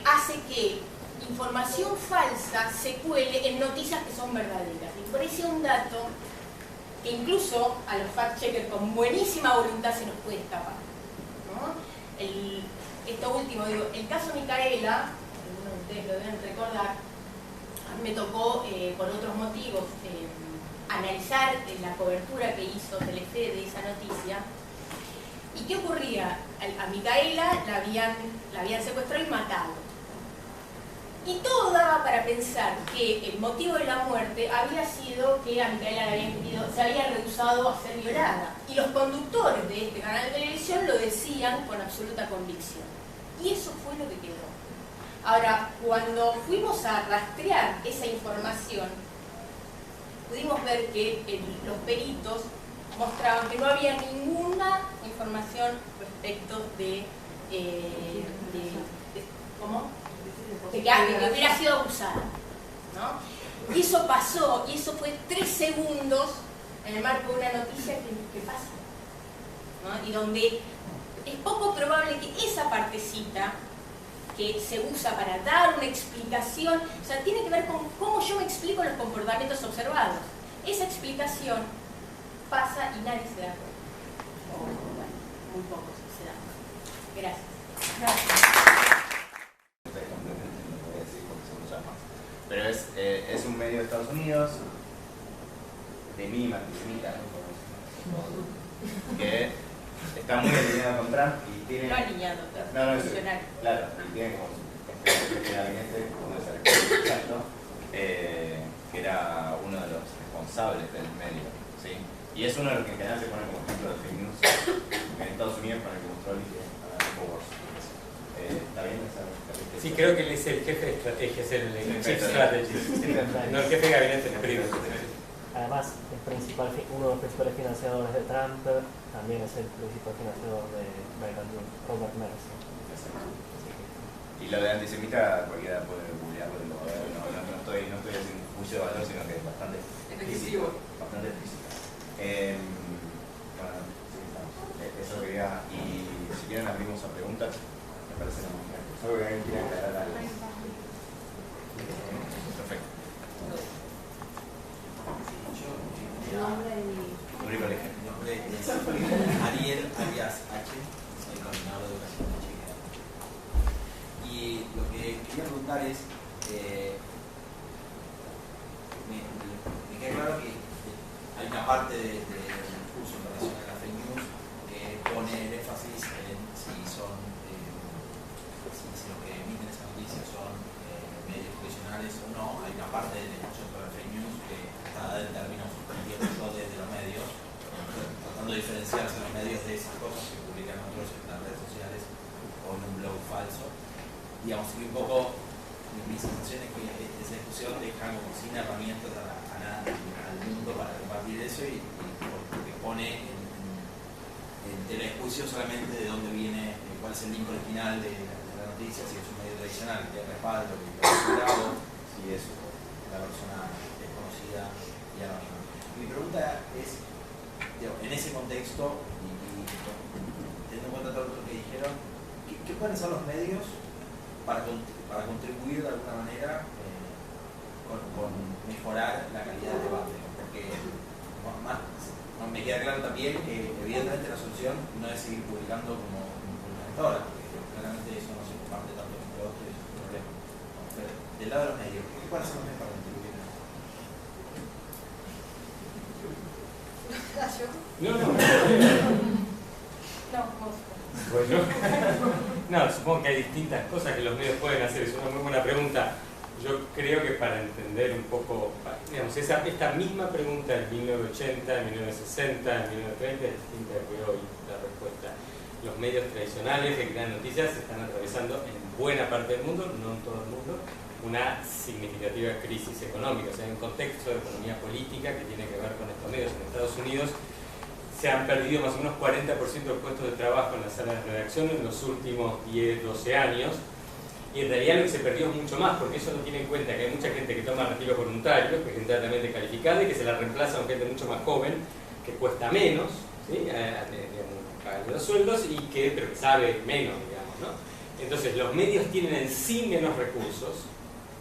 Speaker 13: hace que información falsa se cuele en noticias que son verdaderas. Y por eso un dato que incluso a los fact-checkers con buenísima voluntad se nos puede escapar, ¿no? Esto último, digo, el caso Micaela, algunos de ustedes lo deben recordar, a mí me tocó por otros motivos analizar la cobertura que hizo Telefe de esa noticia. ¿Y qué ocurría? A Micaela la habían secuestrado y matado. Y todo daba para pensar que el motivo de la muerte había sido que a Micaela se había rehusado a ser violada. Y los conductores de este canal de televisión lo decían con absoluta convicción. Y eso fue lo que quedó. Ahora, cuando fuimos a rastrear esa información, pudimos ver que los peritos mostraban que no había ninguna información respecto de que hubiera sido abusada, ¿no? Y eso pasó, y eso fue 3 segundos en el marco de una noticia que pasa, ¿no? Y donde es poco probable que esa partecita que se usa para dar una explicación, o sea, tiene que ver con cómo yo me explico los comportamientos observados. Esa explicación pasa y nadie se da cuenta. O, bueno, muy pocos se dan cuenta. Gracias.
Speaker 10: Pero es un medio de Estados Unidos, de mínima antisemita, ¿no? Que está muy alineado con Trump y tiene...
Speaker 13: No alineado, funcionario.
Speaker 10: Claro, y tiene como su gabinete, uno de exacto, que era uno de los responsables del medio, ¿sí? Y es uno de los que en general se pone como ejemplo de fake news en Estados Unidos con el que mostró a Infowars. ¿Está bien esa?
Speaker 12: Sí, creo que él es el jefe de estrategia, es el chief strategist, no el jefe de gabinete privado.
Speaker 14: Además, uno de los principales financiadores de Trump también es el principal financiador de Robert Mercer.
Speaker 10: Y lo de antisemita cualquiera puede googlearlo, no estoy haciendo un juicio de valor, sino que es bastante explícito. Bastante explícito. Bueno, sí, estamos. Eso quería, y si quieren abrimos a preguntas, me parece lo más claro. ¿Algo que alguien quiera aclarar algo? Perfecto.
Speaker 15: Mi nombre es Ariel alias H, soy coordinador de educación de Chica. Y lo que quería preguntar es, me queda claro que hay una parte del discurso en relación a la fake news que pone el énfasis en si lo que emiten esas noticias son medios tradicionales o no. Hay una parte del discurso sobre la fake news que está en términos yo desde los medios, tratando de diferenciarse los medios de esas cosas que publican otros en las redes sociales o en un blog falso. Digamos que un poco mi sensación es que esa discusión deja como sin herramientas al mundo para compartir eso y porque pone en tela de juicio solamente de dónde viene, cuál es el link original de la noticia, si es un medio tradicional que tiene respaldo, que está asegurado, si es una persona desconocida y anónima. Mi pregunta es, en ese contexto, y teniendo en cuenta todo lo que dijeron, ¿qué pueden hacer los medios para contribuir de alguna manera con mejorar la calidad del debate? Porque me queda claro también que evidentemente la solución no es seguir publicando como hasta ahora, porque claramente eso no se comparte tanto entre otros y es un problema. Pero del lado de los medios, ¿qué pueden hacer los medios para contribuir?
Speaker 12: No, supongo que hay distintas cosas que los medios pueden hacer, es una muy buena pregunta. Yo creo que para entender un poco, digamos, esta misma pregunta en 1980, en 1960, en 1930 es distinta que hoy la respuesta. Los medios tradicionales que crean noticias están atravesando en buena parte del mundo, no en todo el mundo, una significativa crisis económica. O sea, en un contexto de economía política que tiene que ver con estos medios. En Estados Unidos se han perdido más o menos 40% de los puestos de trabajo en las salas de redacción en los últimos 10, 12 años. Y en realidad lo que se perdió es mucho más, porque eso no tiene en cuenta que hay mucha gente que toma retiros voluntarios, que es gente altamente calificada y que se la reemplaza con gente mucho más joven, que cuesta menos, ¿sí? Pagan los sueldos, pero que sabe menos, digamos, ¿no? Entonces los medios tienen en sí menos recursos,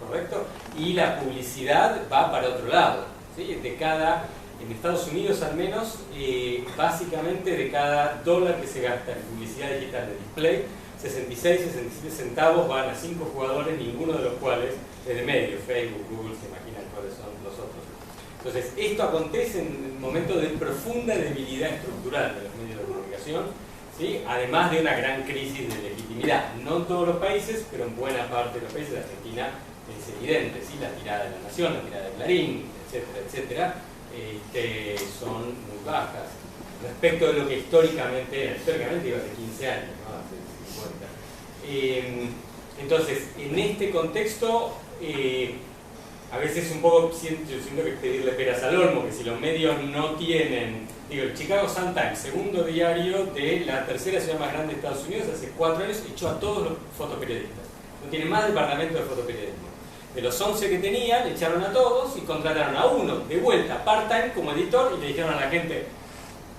Speaker 12: ¿correcto? Y la publicidad va para otro lado, ¿sí? En Estados Unidos al menos, básicamente de cada dólar que se gasta en publicidad digital de display, 66, 67 centavos van a 5 jugadores, ninguno de los cuales es de medio, Facebook, Google, se imaginan cuáles son los otros. Entonces, esto acontece en un momento de profunda debilidad estructural de los medios de comunicación, ¿sí? Además de una gran crisis de legitimidad. No en todos los países, pero en buena parte de los países. Argentina es evidente, ¿sí? La tirada de La Nación, la tirada de Clarín, etcétera, etcétera, son muy bajas respecto de lo que históricamente era. Históricamente iba hace 15 años, ¿no? Hace 50. Entonces, en este contexto, a veces un poco yo siento que pedirle peras al olmo, que si los medios no tienen, el Chicago Sun-Times, segundo diario de la tercera ciudad más grande de Estados Unidos, hace 4 años echó a todos los fotoperiodistas. No tiene más departamento de fotoperiodismo. De los 11 que tenía, le echaron a todos y contrataron a uno de vuelta, part-time, como editor, y le dijeron a la gente,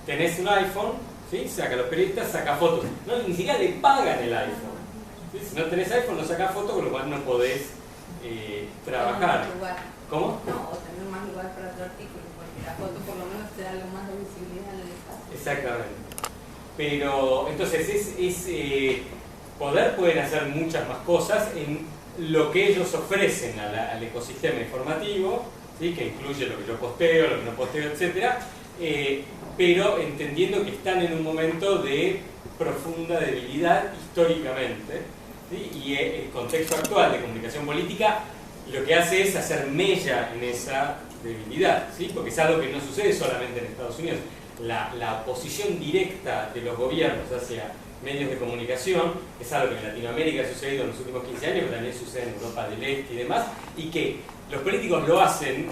Speaker 12: tenés un iPhone, ¿sí? Saca a los periodistas, saca fotos. No, ni siquiera le pagan el iPhone. ¿Sí? Si no tenés iPhone, no sacás fotos, con lo cual no podés trabajar. ¿Cómo?
Speaker 1: No, o tener más lugar para tu artículo, porque la foto por lo menos te da algo más de visibilidad en el espacio.
Speaker 12: Exactamente. Pero entonces poder pueden hacer muchas más cosas en lo que ellos ofrecen al ecosistema informativo, ¿sí? Que incluye lo que yo posteo, lo que no posteo, etc. Pero entendiendo que están en un momento de profunda debilidad históricamente, ¿sí? Y el contexto actual de comunicación política lo que hace es hacer mella en esa debilidad, ¿sí? Porque es algo que no sucede solamente en Estados Unidos. La oposición directa de los gobiernos hacia medios de comunicación es algo que en Latinoamérica ha sucedido en los últimos 15 años, pero también sucede en Europa del Este y demás, y que los políticos lo hacen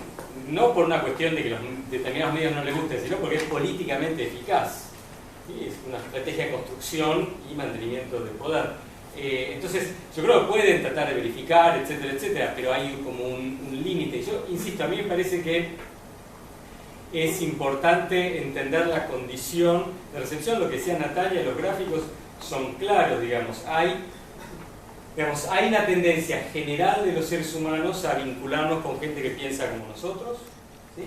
Speaker 12: no por una cuestión de que los determinados medios no les gusten, sino porque es políticamente eficaz, ¿sí? Es una estrategia de construcción y mantenimiento del poder. Entonces, yo creo que pueden tratar de verificar, etcétera, etcétera, pero hay como un límite. Yo insisto, a mí me parece que es importante entender la condición de recepción. Lo que decía Natalia, los gráficos son claros, digamos. Hay una tendencia general de los seres humanos a vincularnos con gente que piensa como nosotros, ¿sí?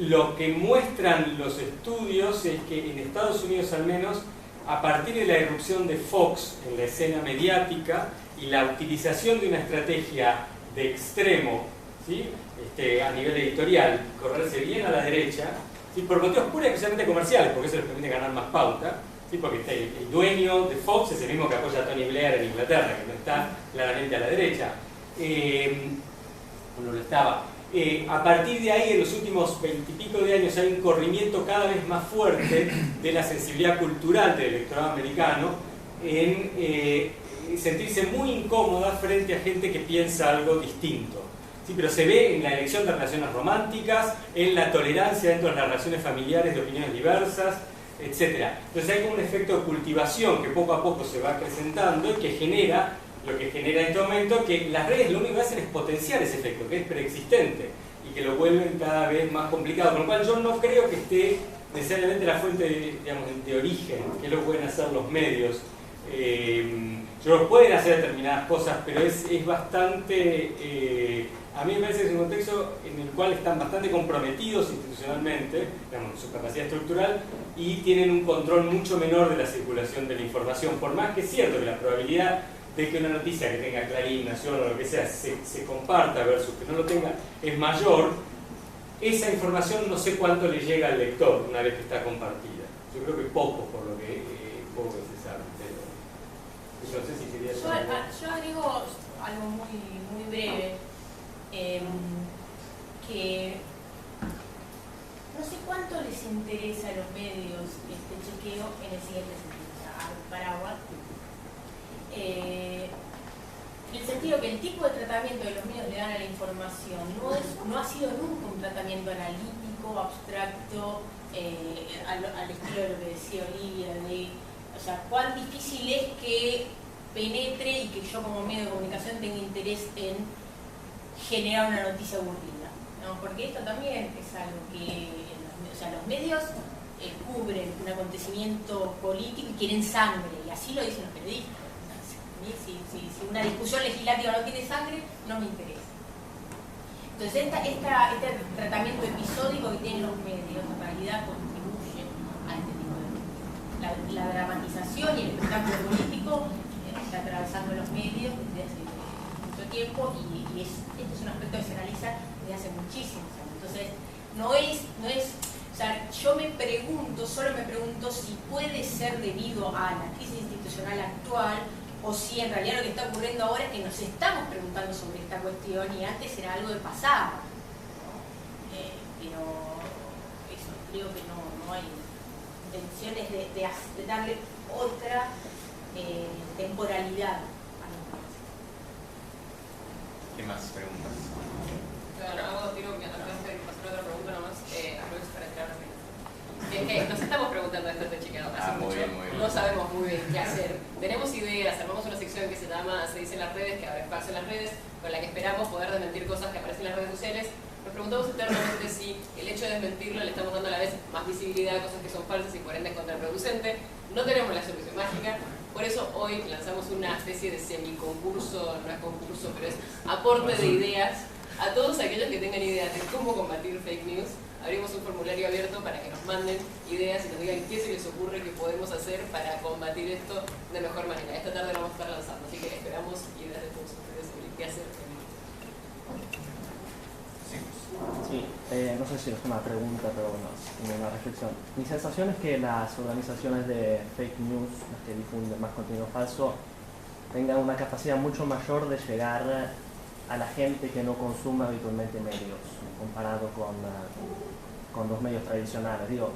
Speaker 12: Lo que muestran los estudios es que en Estados Unidos al menos, a partir de la irrupción de Fox en la escena mediática y la utilización de una estrategia de extremo, ¿sí? A nivel editorial, correrse bien a la derecha, ¿sí? Por motivos pura y exclusivamente comerciales, porque eso les permite ganar más pauta, ¿sí? Porque el dueño de Fox es el mismo que apoya a Tony Blair en Inglaterra, que no está claramente a la derecha, o no lo estaba. A partir de ahí, en los últimos 20 y pico de años, hay un corrimiento cada vez más fuerte de la sensibilidad cultural del electorado americano en sentirse muy incómoda frente a gente que piensa algo distinto. Sí, pero se ve en la elección de relaciones románticas, en la tolerancia dentro de las relaciones familiares de opiniones diversas, etc. Entonces hay como un efecto de cultivación que poco a poco se va acrecentando y que genera, lo que genera en este momento, que las redes lo único que hacen es potenciar ese efecto, que es preexistente, y que lo vuelven cada vez más complicado. Con lo cual yo no creo que esté necesariamente la fuente de origen, que es lo que pueden hacer los medios. Ellos pueden hacer determinadas cosas, pero es bastante... a mí me parece que es un contexto en el cual están bastante comprometidos institucionalmente, digamos, su capacidad estructural, y tienen un control mucho menor de la circulación de la información. Por más que es cierto que la probabilidad de que una noticia que tenga Clarín, Nación o lo que sea se comparta versus que no lo tenga es mayor, esa información no sé cuánto le llega al lector una vez que está compartida. Yo creo que poco, por lo que poco se sabe. Pero no sé si quería decir
Speaker 13: yo agrego algo muy breve, que no sé cuánto les interesa a los medios este chequeo en el siguiente sentido, o sea, paraguas. En el sentido que el tipo de tratamiento que los medios le dan a la información no ha sido nunca un tratamiento analítico, abstracto, al estilo de lo que decía Olivia, o sea, cuán difícil es que penetre y que yo como medio de comunicación tenga interés en generar una noticia aburrida, ¿no? Porque esto también es algo que los medios cubren un acontecimiento político y quieren sangre, y así lo dicen los periodistas. Si una discusión legislativa no tiene sangre, no me interesa. Entonces este tratamiento episódico que tienen los medios en realidad contribuye a este tipo de cosas. La dramatización y el espectáculo político está atravesando los medios desde hace mucho tiempo, y este es un aspecto que se analiza desde hace muchísimos años. Entonces o sea, yo solo me pregunto si puede ser debido a la crisis institucional actual, o si en realidad lo que está ocurriendo ahora es que nos estamos preguntando sobre esta cuestión y antes era algo del pasado, ¿no? Pero eso, creo que no hay intenciones de darle otra temporalidad a los medios.
Speaker 10: ¿Qué más preguntas?
Speaker 11: Claro, tiro que pasar otra pregunta nomás, aprovecho para tirar una. Es que nos estamos preguntando esto de chequeado hace mucho, bien. No sabemos muy bien qué hacer. Tenemos ideas, armamos una sección que se llama Se dice en las redes, que abre espacio en las redes, con la que esperamos poder desmentir cosas que aparecen en las redes sociales. Nos preguntamos eternamente si el hecho de desmentirlo le estamos dando a la vez más visibilidad a cosas que son falsas y por ende es contraproducente. No tenemos la solución mágica. Por eso hoy lanzamos una especie de semiconcurso, no es concurso, pero es aporte de ideas a todos aquellos que tengan ideas de cómo combatir fake news. Abrimos un formulario abierto para que nos manden ideas y nos digan qué se les ocurre que podemos hacer para combatir esto de mejor manera. Esta tarde lo vamos a estar lanzando, así que esperamos ideas de todos ustedes sobre qué hacer.
Speaker 14: Sí, no sé si es una pregunta, pero bueno, es una reflexión. Mi sensación es que las organizaciones de fake news, las que difunden más contenido falso, tengan una capacidad mucho mayor de llegar a la gente que no consume habitualmente medios, comparado con los medios tradicionales. Digo,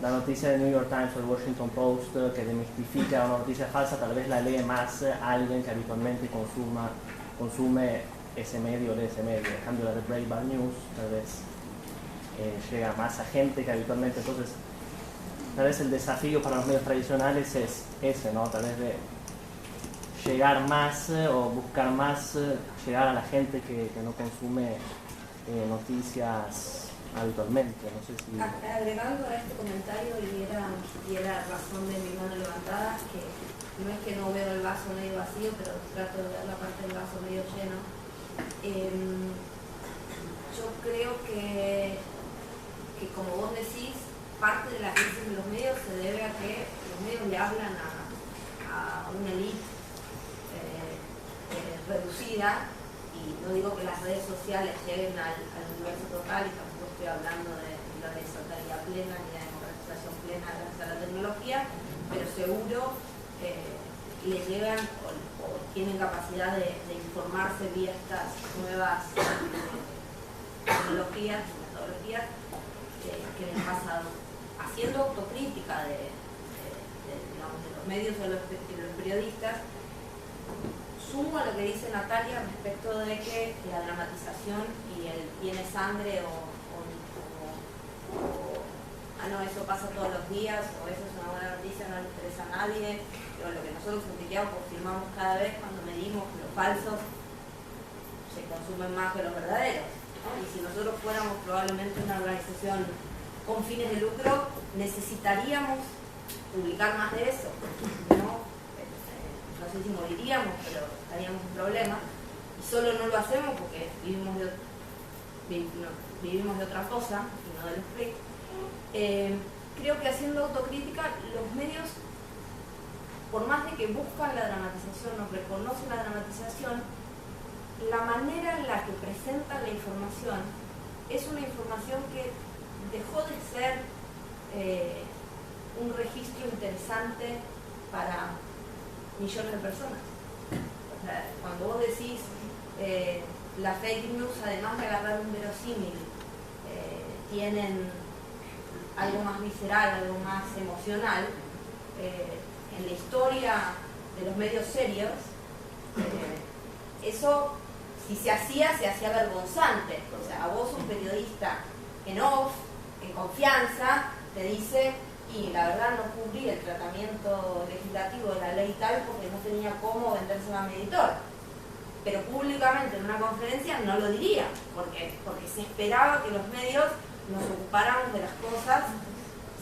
Speaker 14: la noticia del New York Times o el Washington Post que demistifica una noticia falsa, tal vez la lee más alguien que habitualmente consume ese medio, lee ese medio. En cambio, la de Breitbart News tal vez llega más a gente que habitualmente. Entonces, tal vez el desafío para los medios tradicionales es ese, ¿no? Tal vez de llegar más o buscar más, llegar a la gente que no consume noticias habitualmente. No sé si...
Speaker 1: Agregando a este comentario, y era razón de mi mano levantada, que no es que no veo el vaso medio vacío, pero trato de ver la parte del vaso medio lleno. Yo creo que como vos decís, parte de la crisis de los medios se debe a que los medios le hablan a una élite reducida, y no digo que las redes sociales lleguen al universo total, y tampoco estoy hablando de la horizontalidad plena ni la democratización plena gracias a la tecnología, pero seguro le llegan o tienen capacidad de informarse vía estas nuevas tecnologías, metodologías que les pasan haciendo autocrítica de los medios y de los periodistas. Sumo a lo que dice Natalia respecto de que la dramatización y el tiene sangre no, eso pasa todos los días, o eso es una buena noticia, no le interesa a nadie, pero lo que nosotros en Wikipedia confirmamos cada vez cuando medimos que los falsos se consumen más que los verdaderos, ¿no? Y si nosotros fuéramos probablemente una organización con fines de lucro, necesitaríamos publicar más de eso, ¿no? No sé si moriríamos, pero estaríamos en problemas, y solo no lo hacemos porque vivimos de otra cosa y no de los clics. Creo que haciendo autocrítica, los medios, por más de que buscan la dramatización o reconocen la dramatización, la manera en la que presentan la información es una información que dejó de ser un registro interesante para millones de personas. O sea, cuando vos decís la fake news, además de agarrar un verosímil, tienen algo más visceral, algo más emocional, en la historia de los medios serios, eso, si se hacía vergonzante. O sea, a vos un periodista en off, en confianza, te dice: y la verdad no cubrí el tratamiento legislativo de la ley tal porque no tenía cómo vendérselo a mi editor. Pero públicamente en una conferencia no lo diría, porque se esperaba que los medios nos ocupáramos de las cosas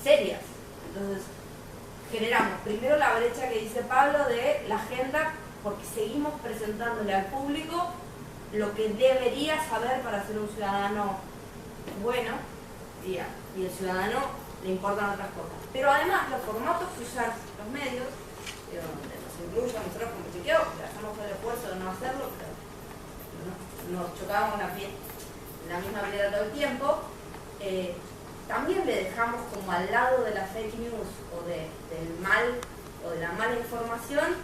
Speaker 1: serias. Entonces generamos primero la brecha que dice Pablo de la agenda, porque seguimos presentándole al público lo que debería saber para ser un ciudadano bueno, y el ciudadano le importan otras cosas. Pero además los formatos que usan los medios, donde nos incluye a nosotros como Chiqueo, que hacemos el esfuerzo de no hacerlo, pero nos chocábamos la misma piedra todo el tiempo, también le dejamos como al lado de la fake news o del mal o de la mala información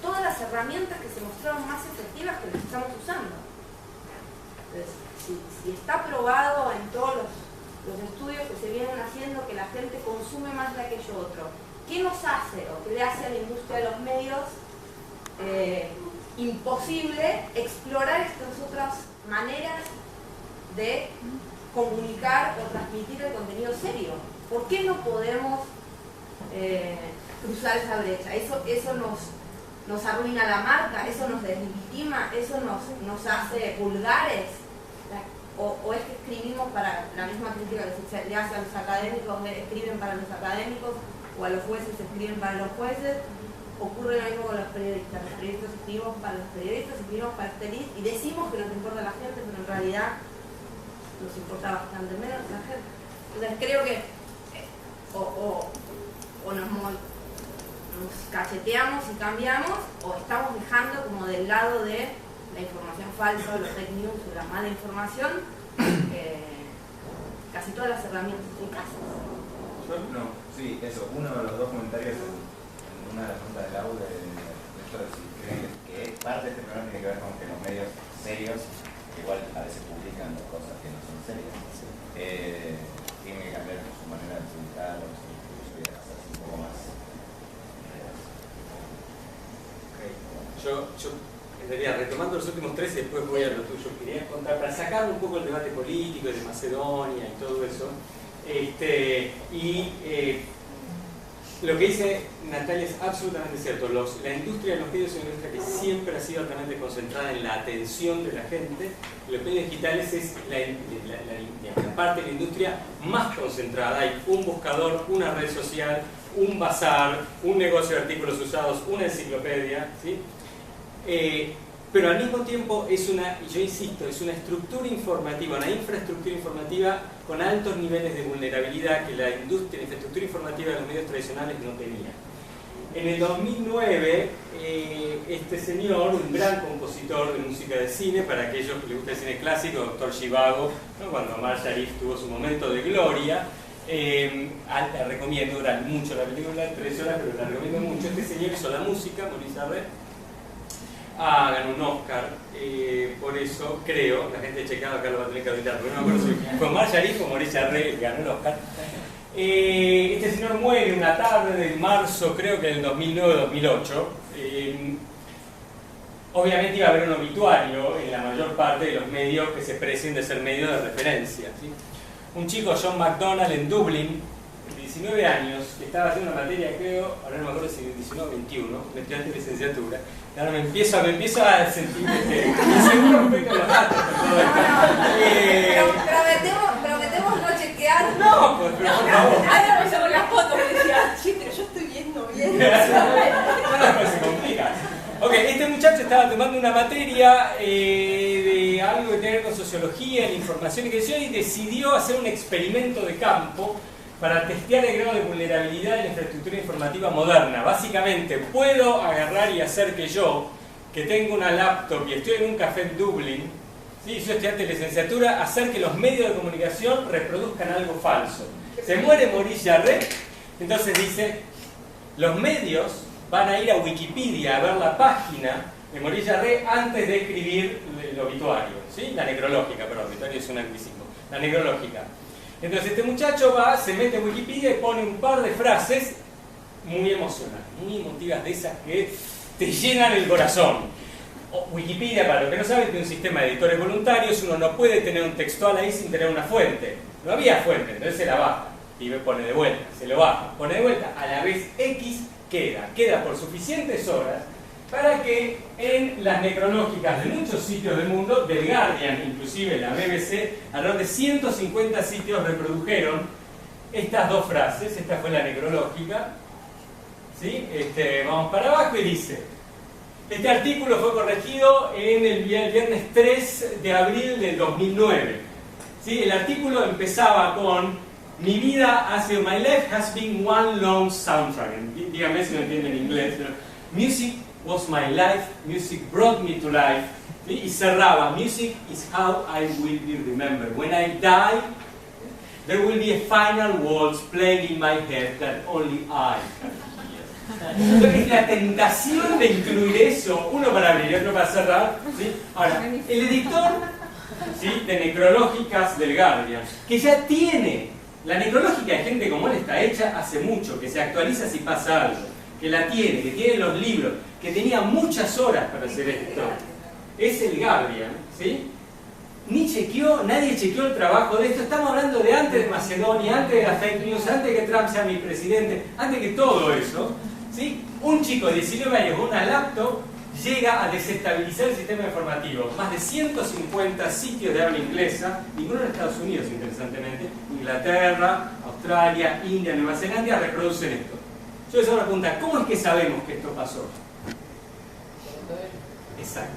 Speaker 1: todas las herramientas que se mostraron más efectivas que las estamos usando. Entonces, si está probado en todos los estudios que se vienen haciendo que la gente consume más de aquello otro, ¿qué nos hace o qué le hace a la industria de los medios imposible explorar estas otras maneras de comunicar o transmitir el contenido serio? ¿Por qué no podemos cruzar esa brecha? Eso nos arruina la marca, eso nos deslegitima, eso nos hace vulgares, o es que escribimos para la misma crítica que se le hace a los académicos, escriben para los académicos, o o a los jueces escriben para los jueces, ocurre lo mismo con los periodistas escribimos para los periodistas, escribimos para Asterix y decimos que nos importa la gente, pero en realidad nos importa bastante menos la gente. Entonces creo que o nos cacheteamos y cambiamos, o estamos dejando como del lado de la información falsa, los fake news o la mala información, casi todas las herramientas eficaces.
Speaker 10: No, sí, eso, uno de los dos comentarios en una de las preguntas del AU de esto de si creen que parte de este problema tiene que ver con que los medios serios, que igual a veces publican cosas que no son serias, tienen que cambiar su manera de publicar o su discurso y hacerse un poco más.
Speaker 12: Yo en realidad, retomando los últimos tres y después voy a lo tuyo, quería contar, para sacar un poco el debate político de Macedonia y todo eso, lo que dice Natalia es absolutamente cierto. La industria de los medios es una industria que siempre ha sido altamente concentrada en la atención de la gente. Los medios digitales es la parte de la industria más concentrada. Hay un buscador, una red social, un bazar, un negocio de artículos usados, una enciclopedia, ¿sí? Pero al mismo tiempo es una, y yo insisto, es una estructura informativa, una infraestructura informativa con altos niveles de vulnerabilidad que la infraestructura informativa de los medios tradicionales no tenía. En el 2009, este señor, un gran compositor de música de cine, para aquellos que les gusta el cine clásico, Dr. Zhivago, ¿no? Cuando Omar Sharif tuvo su momento de gloria, la recomiendo, dura mucho la película, 3 horas, pero la recomiendo mucho. Este señor hizo la música, Maurice Jarre, ganó un Oscar, por eso creo, la gente checado acá lo va a tener que auditar, pero no me acuerdo si fue Omar Sharif o Maurice Jarre que ganó el Oscar. Este señor muere una tarde de marzo, creo que del 2009-2008. Obviamente iba a haber un obituario en la mayor parte de los medios que se precien de ser medios de referencia, ¿sí? Un chico, John McDonald, en Dublín, de 19 años, que estaba haciendo una materia, creo, ahora no me acuerdo si 19 o 21, un estudiante de licenciatura, y ahora me empiezo a sentir inseguro respecto a los datos.
Speaker 1: Prometemos no chequear.
Speaker 12: No, pues, pero por favor.
Speaker 6: Ahora me sacó las fotos y decía, sí, pero yo estoy viendo bien.
Speaker 12: No, se complica. Ok, este muchacho estaba tomando una materia de algo que tiene que ver con sociología, en información y qué sé yo, y decidió hacer un experimento de campo para testear el grado de vulnerabilidad de la infraestructura informativa moderna. Básicamente, puedo agarrar y hacer que yo, que tengo una laptop y estoy en un café en Dublín, ¿sí? Soy estudiante de licenciatura, hacer que los medios de comunicación reproduzcan algo falso. Se muere Maurice Jarre, entonces dice, los medios van a ir a Wikipedia a ver la página de Maurice Jarre antes de escribir el obituario, ¿sí? La necrológica, perdón, obituario es un anglicismo, la necrológica. Entonces este muchacho va, se mete en Wikipedia y pone un par de frases muy emocionales, muy emotivas, de esas que te llenan el corazón. Wikipedia, para los que no saben, tiene un sistema de editores voluntarios, uno no puede tener un textual ahí sin tener una fuente. No había fuente, entonces se la baja y pone de vuelta, se lo baja, pone de vuelta, a la vez X queda por suficientes horas para que en las necrológicas de muchos sitios del mundo, del Guardian, inclusive la BBC, alrededor de 150 sitios reprodujeron estas dos frases. Esta fue la necrológica, ¿sí? Vamos para abajo y dice, este artículo fue corregido en el viernes 3 de abril del 2009, ¿sí? El artículo empezaba con mi vida my life has been one long soundtrack. Dígame si no entienden inglés, pero music was my life, music brought me to life. ¿Sí? Y cerraba, music is how I will be remembered. When I die, there will be a final waltz playing in my head that only I can hear. Entonces la tentación de incluir eso, uno para abrir y otro para cerrar, ¿sí? Ahora, el editor, ¿sí?, de necrológicas del Guardian, que ya tiene la necrológica de gente como él, está hecha hace mucho, que se actualiza si pasa algo, que la tiene, que tiene los libros, que tenía muchas horas para hacer esto. Es el Guardian, ¿sí? Nadie chequeó el trabajo de esto. Estamos hablando de antes de Macedonia, antes de la fake news, antes de que Trump sea mi presidente, antes de que todo eso, ¿sí? Un chico de 19 años con una laptop llega a desestabilizar el sistema informativo. Más de 150 sitios de habla inglesa, ninguno en Estados Unidos, interesantemente, Inglaterra, Australia, India, Nueva Zelanda, reproducen esto. Yo les hago una pregunta, ¿cómo es que sabemos que esto pasó? Exacto.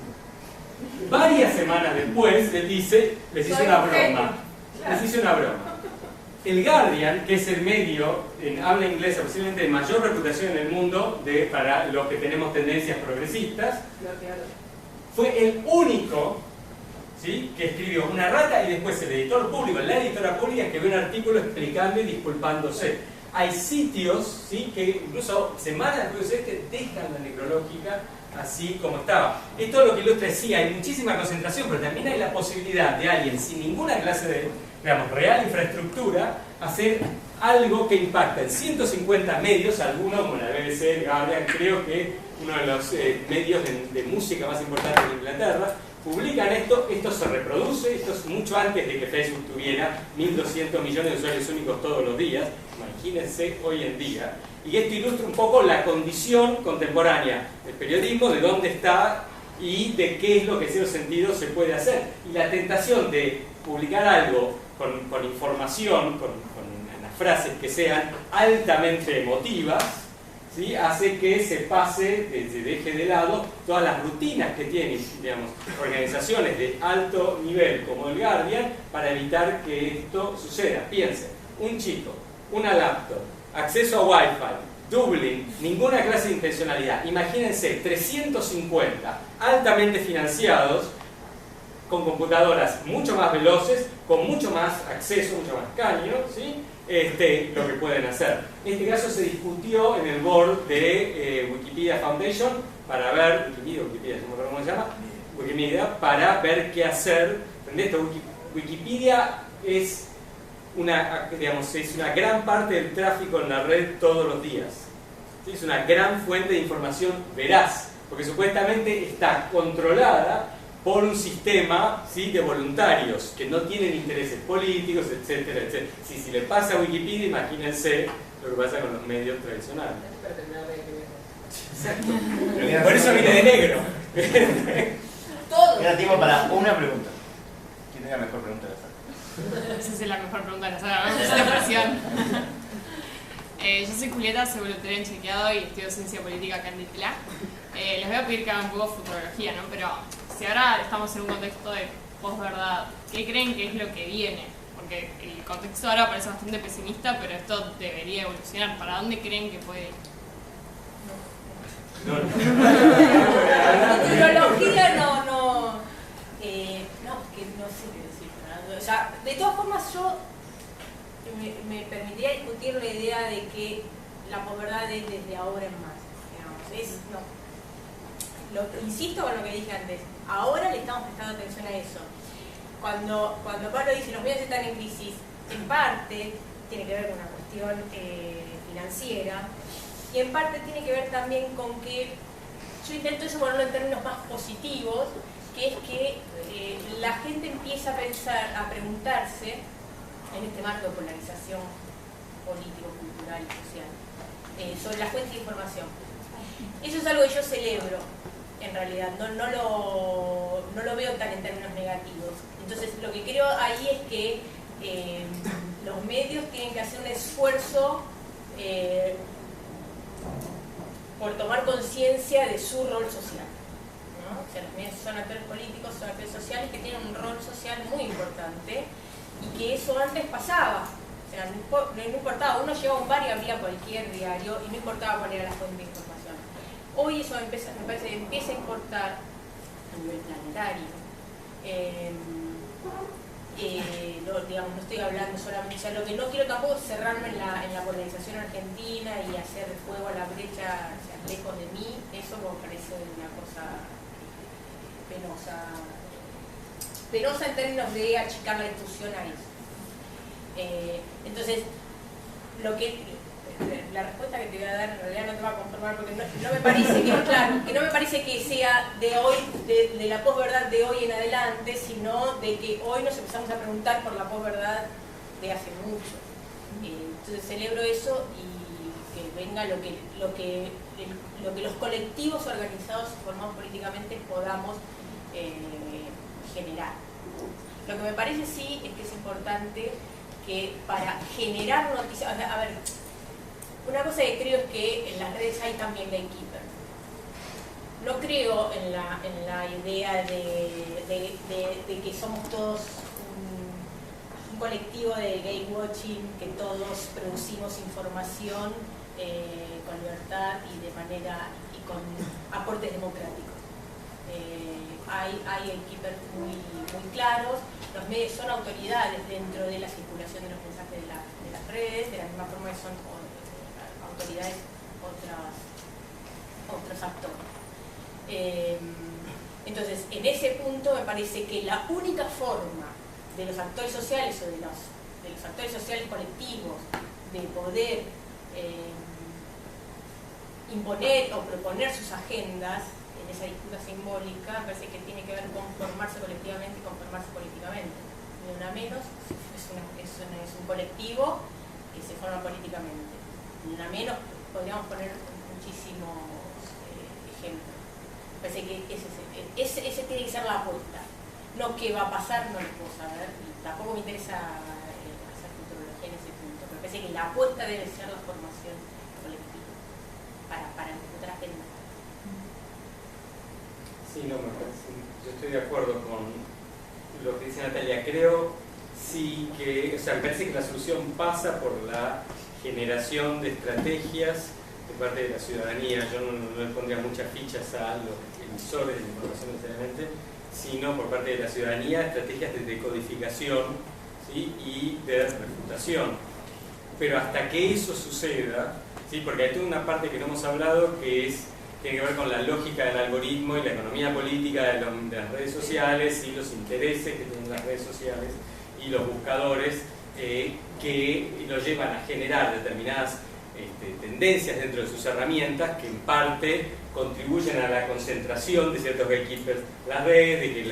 Speaker 12: Varias semanas después les hice una broma. Les hice una broma. El Guardian, que es el medio en habla inglesa posiblemente de mayor reputación en el mundo para los que tenemos tendencias progresistas, fue el único, ¿sí?, que escribió una rata, y después el editor público, la editora pública, escribió un artículo explicando y disculpándose. Hay sitios, ¿sí?, que incluso semanas después de este dejan la necrológica así como estaba. Esto es lo que ilustra, sí, hay muchísima concentración, pero también hay la posibilidad de alguien sin ninguna clase de, digamos, real infraestructura, hacer algo que impacta en 150 medios, algunos como la BBC, el Guardian, creo que uno de los medios de música más importantes de Inglaterra, publican esto se reproduce, esto es mucho antes de que Facebook tuviera 1.200 millones de usuarios únicos todos los días, imagínense hoy en día. Y esto ilustra un poco la condición contemporánea del periodismo, de dónde está y de qué es lo que en cierto sentido se puede hacer. Y la tentación de publicar algo con información, con unas frases que sean altamente emotivas, ¿sí?, hace que se pase, se deje de lado todas las rutinas que tienen, digamos, organizaciones de alto nivel como el Guardian para evitar que esto suceda. Piensen, un chico, una laptop, acceso a Wi-Fi, Dublín, ninguna clase de intencionalidad. Imagínense 350 altamente financiados con computadoras mucho más veloces, con mucho más acceso, mucho más caño, ¿sí?, lo que pueden hacer. En este caso se discutió en el board de Wikipedia Foundation para ver, Wikipedia, no me acuerdo cómo se llama, Wikimedia, para ver qué hacer. Wikipedia es una gran parte del tráfico en la red todos los días. ¿Sí? Es una gran fuente de información veraz, porque supuestamente está controlada por un sistema, ¿sí?, de voluntarios que no tienen intereses políticos, etcétera, etcétera. Si le pasa a Wikipedia, imagínense lo que pasa con los medios tradicionales. Exacto. Por eso viene de negro.
Speaker 10: Todo. Queda tiempo para una pregunta. ¿Quién tenga la mejor pregunta de la sala?
Speaker 16: Esa es la mejor pregunta de la sala. Vamos a hacer la presión. Yo soy Julieta, soy voluntaria en Chequeado y estudio Ciencia Política acá en DITLA. Les voy a pedir que hagan un poco de futurología, ¿no? Pero si ahora estamos en un contexto de posverdad, ¿qué creen que es lo que viene? Porque el contexto ahora parece bastante pesimista, pero esto debería evolucionar. ¿Para dónde creen que puede ir?
Speaker 13: Futurología no sé qué decir. O sea, de todas formas yo me permitiría discutir la idea de que la posverdad es desde ahora en más. Insisto con lo que dije antes, ahora le estamos prestando atención a eso. Cuando Pablo dice los medios están en crisis, en parte tiene que ver con una cuestión financiera y en parte tiene que ver también con que, yo intento eso ponerlo en términos más positivos, que es que la gente empieza a pensar, a preguntarse, en este marco de polarización político, cultural y social, sobre las fuentes de información. Eso es algo que yo celebro, en realidad, no lo veo tan en términos negativos. Entonces, lo que creo ahí es que los medios tienen que hacer un esfuerzo por tomar conciencia de su rol social, ¿no? O sea, los medios son actores políticos, son actores sociales que tienen un rol social muy importante y que eso antes pasaba. O sea, no importaba, uno llevaba un bar y abría cualquier diario y no importaba cuál era la fuente de información. Hoy eso me parece que empieza a importar a nivel planetario. No estoy hablando solamente, o sea, lo que no quiero tampoco es cerrarme en la polarización argentina y hacer fuego a la brecha, o sea, lejos de mí. Eso me parece una cosa penosa en términos de achicar la discusión a eso. Entonces, la respuesta que te voy a dar en realidad no te va a conformar porque no me parece que, claro, que no me parece que sea de hoy, de la posverdad de hoy en adelante, sino de que hoy nos empezamos a preguntar por la posverdad de hace mucho. Entonces celebro eso y que venga lo que los colectivos organizados y formados políticamente podamos generar. Lo que me parece sí es que es importante que para generar noticias, a ver, Una cosa que creo es que en las redes hay también gatekeepers. No creo en la idea de que somos todos un colectivo de gay watching, que todos producimos información con libertad y de manera y con aportes democráticos. Hay gatekeepers muy claros. Los medios son autoridades dentro de la circulación de los mensajes de las redes, de la misma forma que son autoridades otros actores. Entonces, en ese punto me parece que la única forma de los actores sociales o de los actores sociales colectivos de poder imponer o proponer sus agendas en esa disputa simbólica, me parece que tiene que ver con formarse colectivamente y conformarse políticamente. Ni una menos, es un colectivo que se forma políticamente. Ni una menos, podríamos poner muchísimos ejemplos. Me parece que ese tiene que ser la apuesta. No qué va a pasar, no lo puedo saber, y tampoco me interesa hacer futurología en ese punto. Me parece que la apuesta debe ser la formación colectiva para disputar agendas.
Speaker 12: Sí, no, me parece, yo estoy de acuerdo con lo que dice Natalia. Creo sí que, o sea, me parece que la solución pasa por la generación de estrategias de parte de la ciudadanía. Yo no le pondría muchas fichas a los emisores de información necesariamente, sino por parte de la ciudadanía, estrategias de decodificación, ¿sí? Y de refutación. Pero hasta que eso suceda, ¿sí? Porque hay toda una parte que no hemos hablado que tiene que ver con la lógica del algoritmo y la economía política de las redes sociales y los intereses que tienen las redes sociales y los buscadores que los llevan a generar determinadas tendencias dentro de sus herramientas que en parte contribuyen a la concentración de ciertos gatekeepers en las redes, de que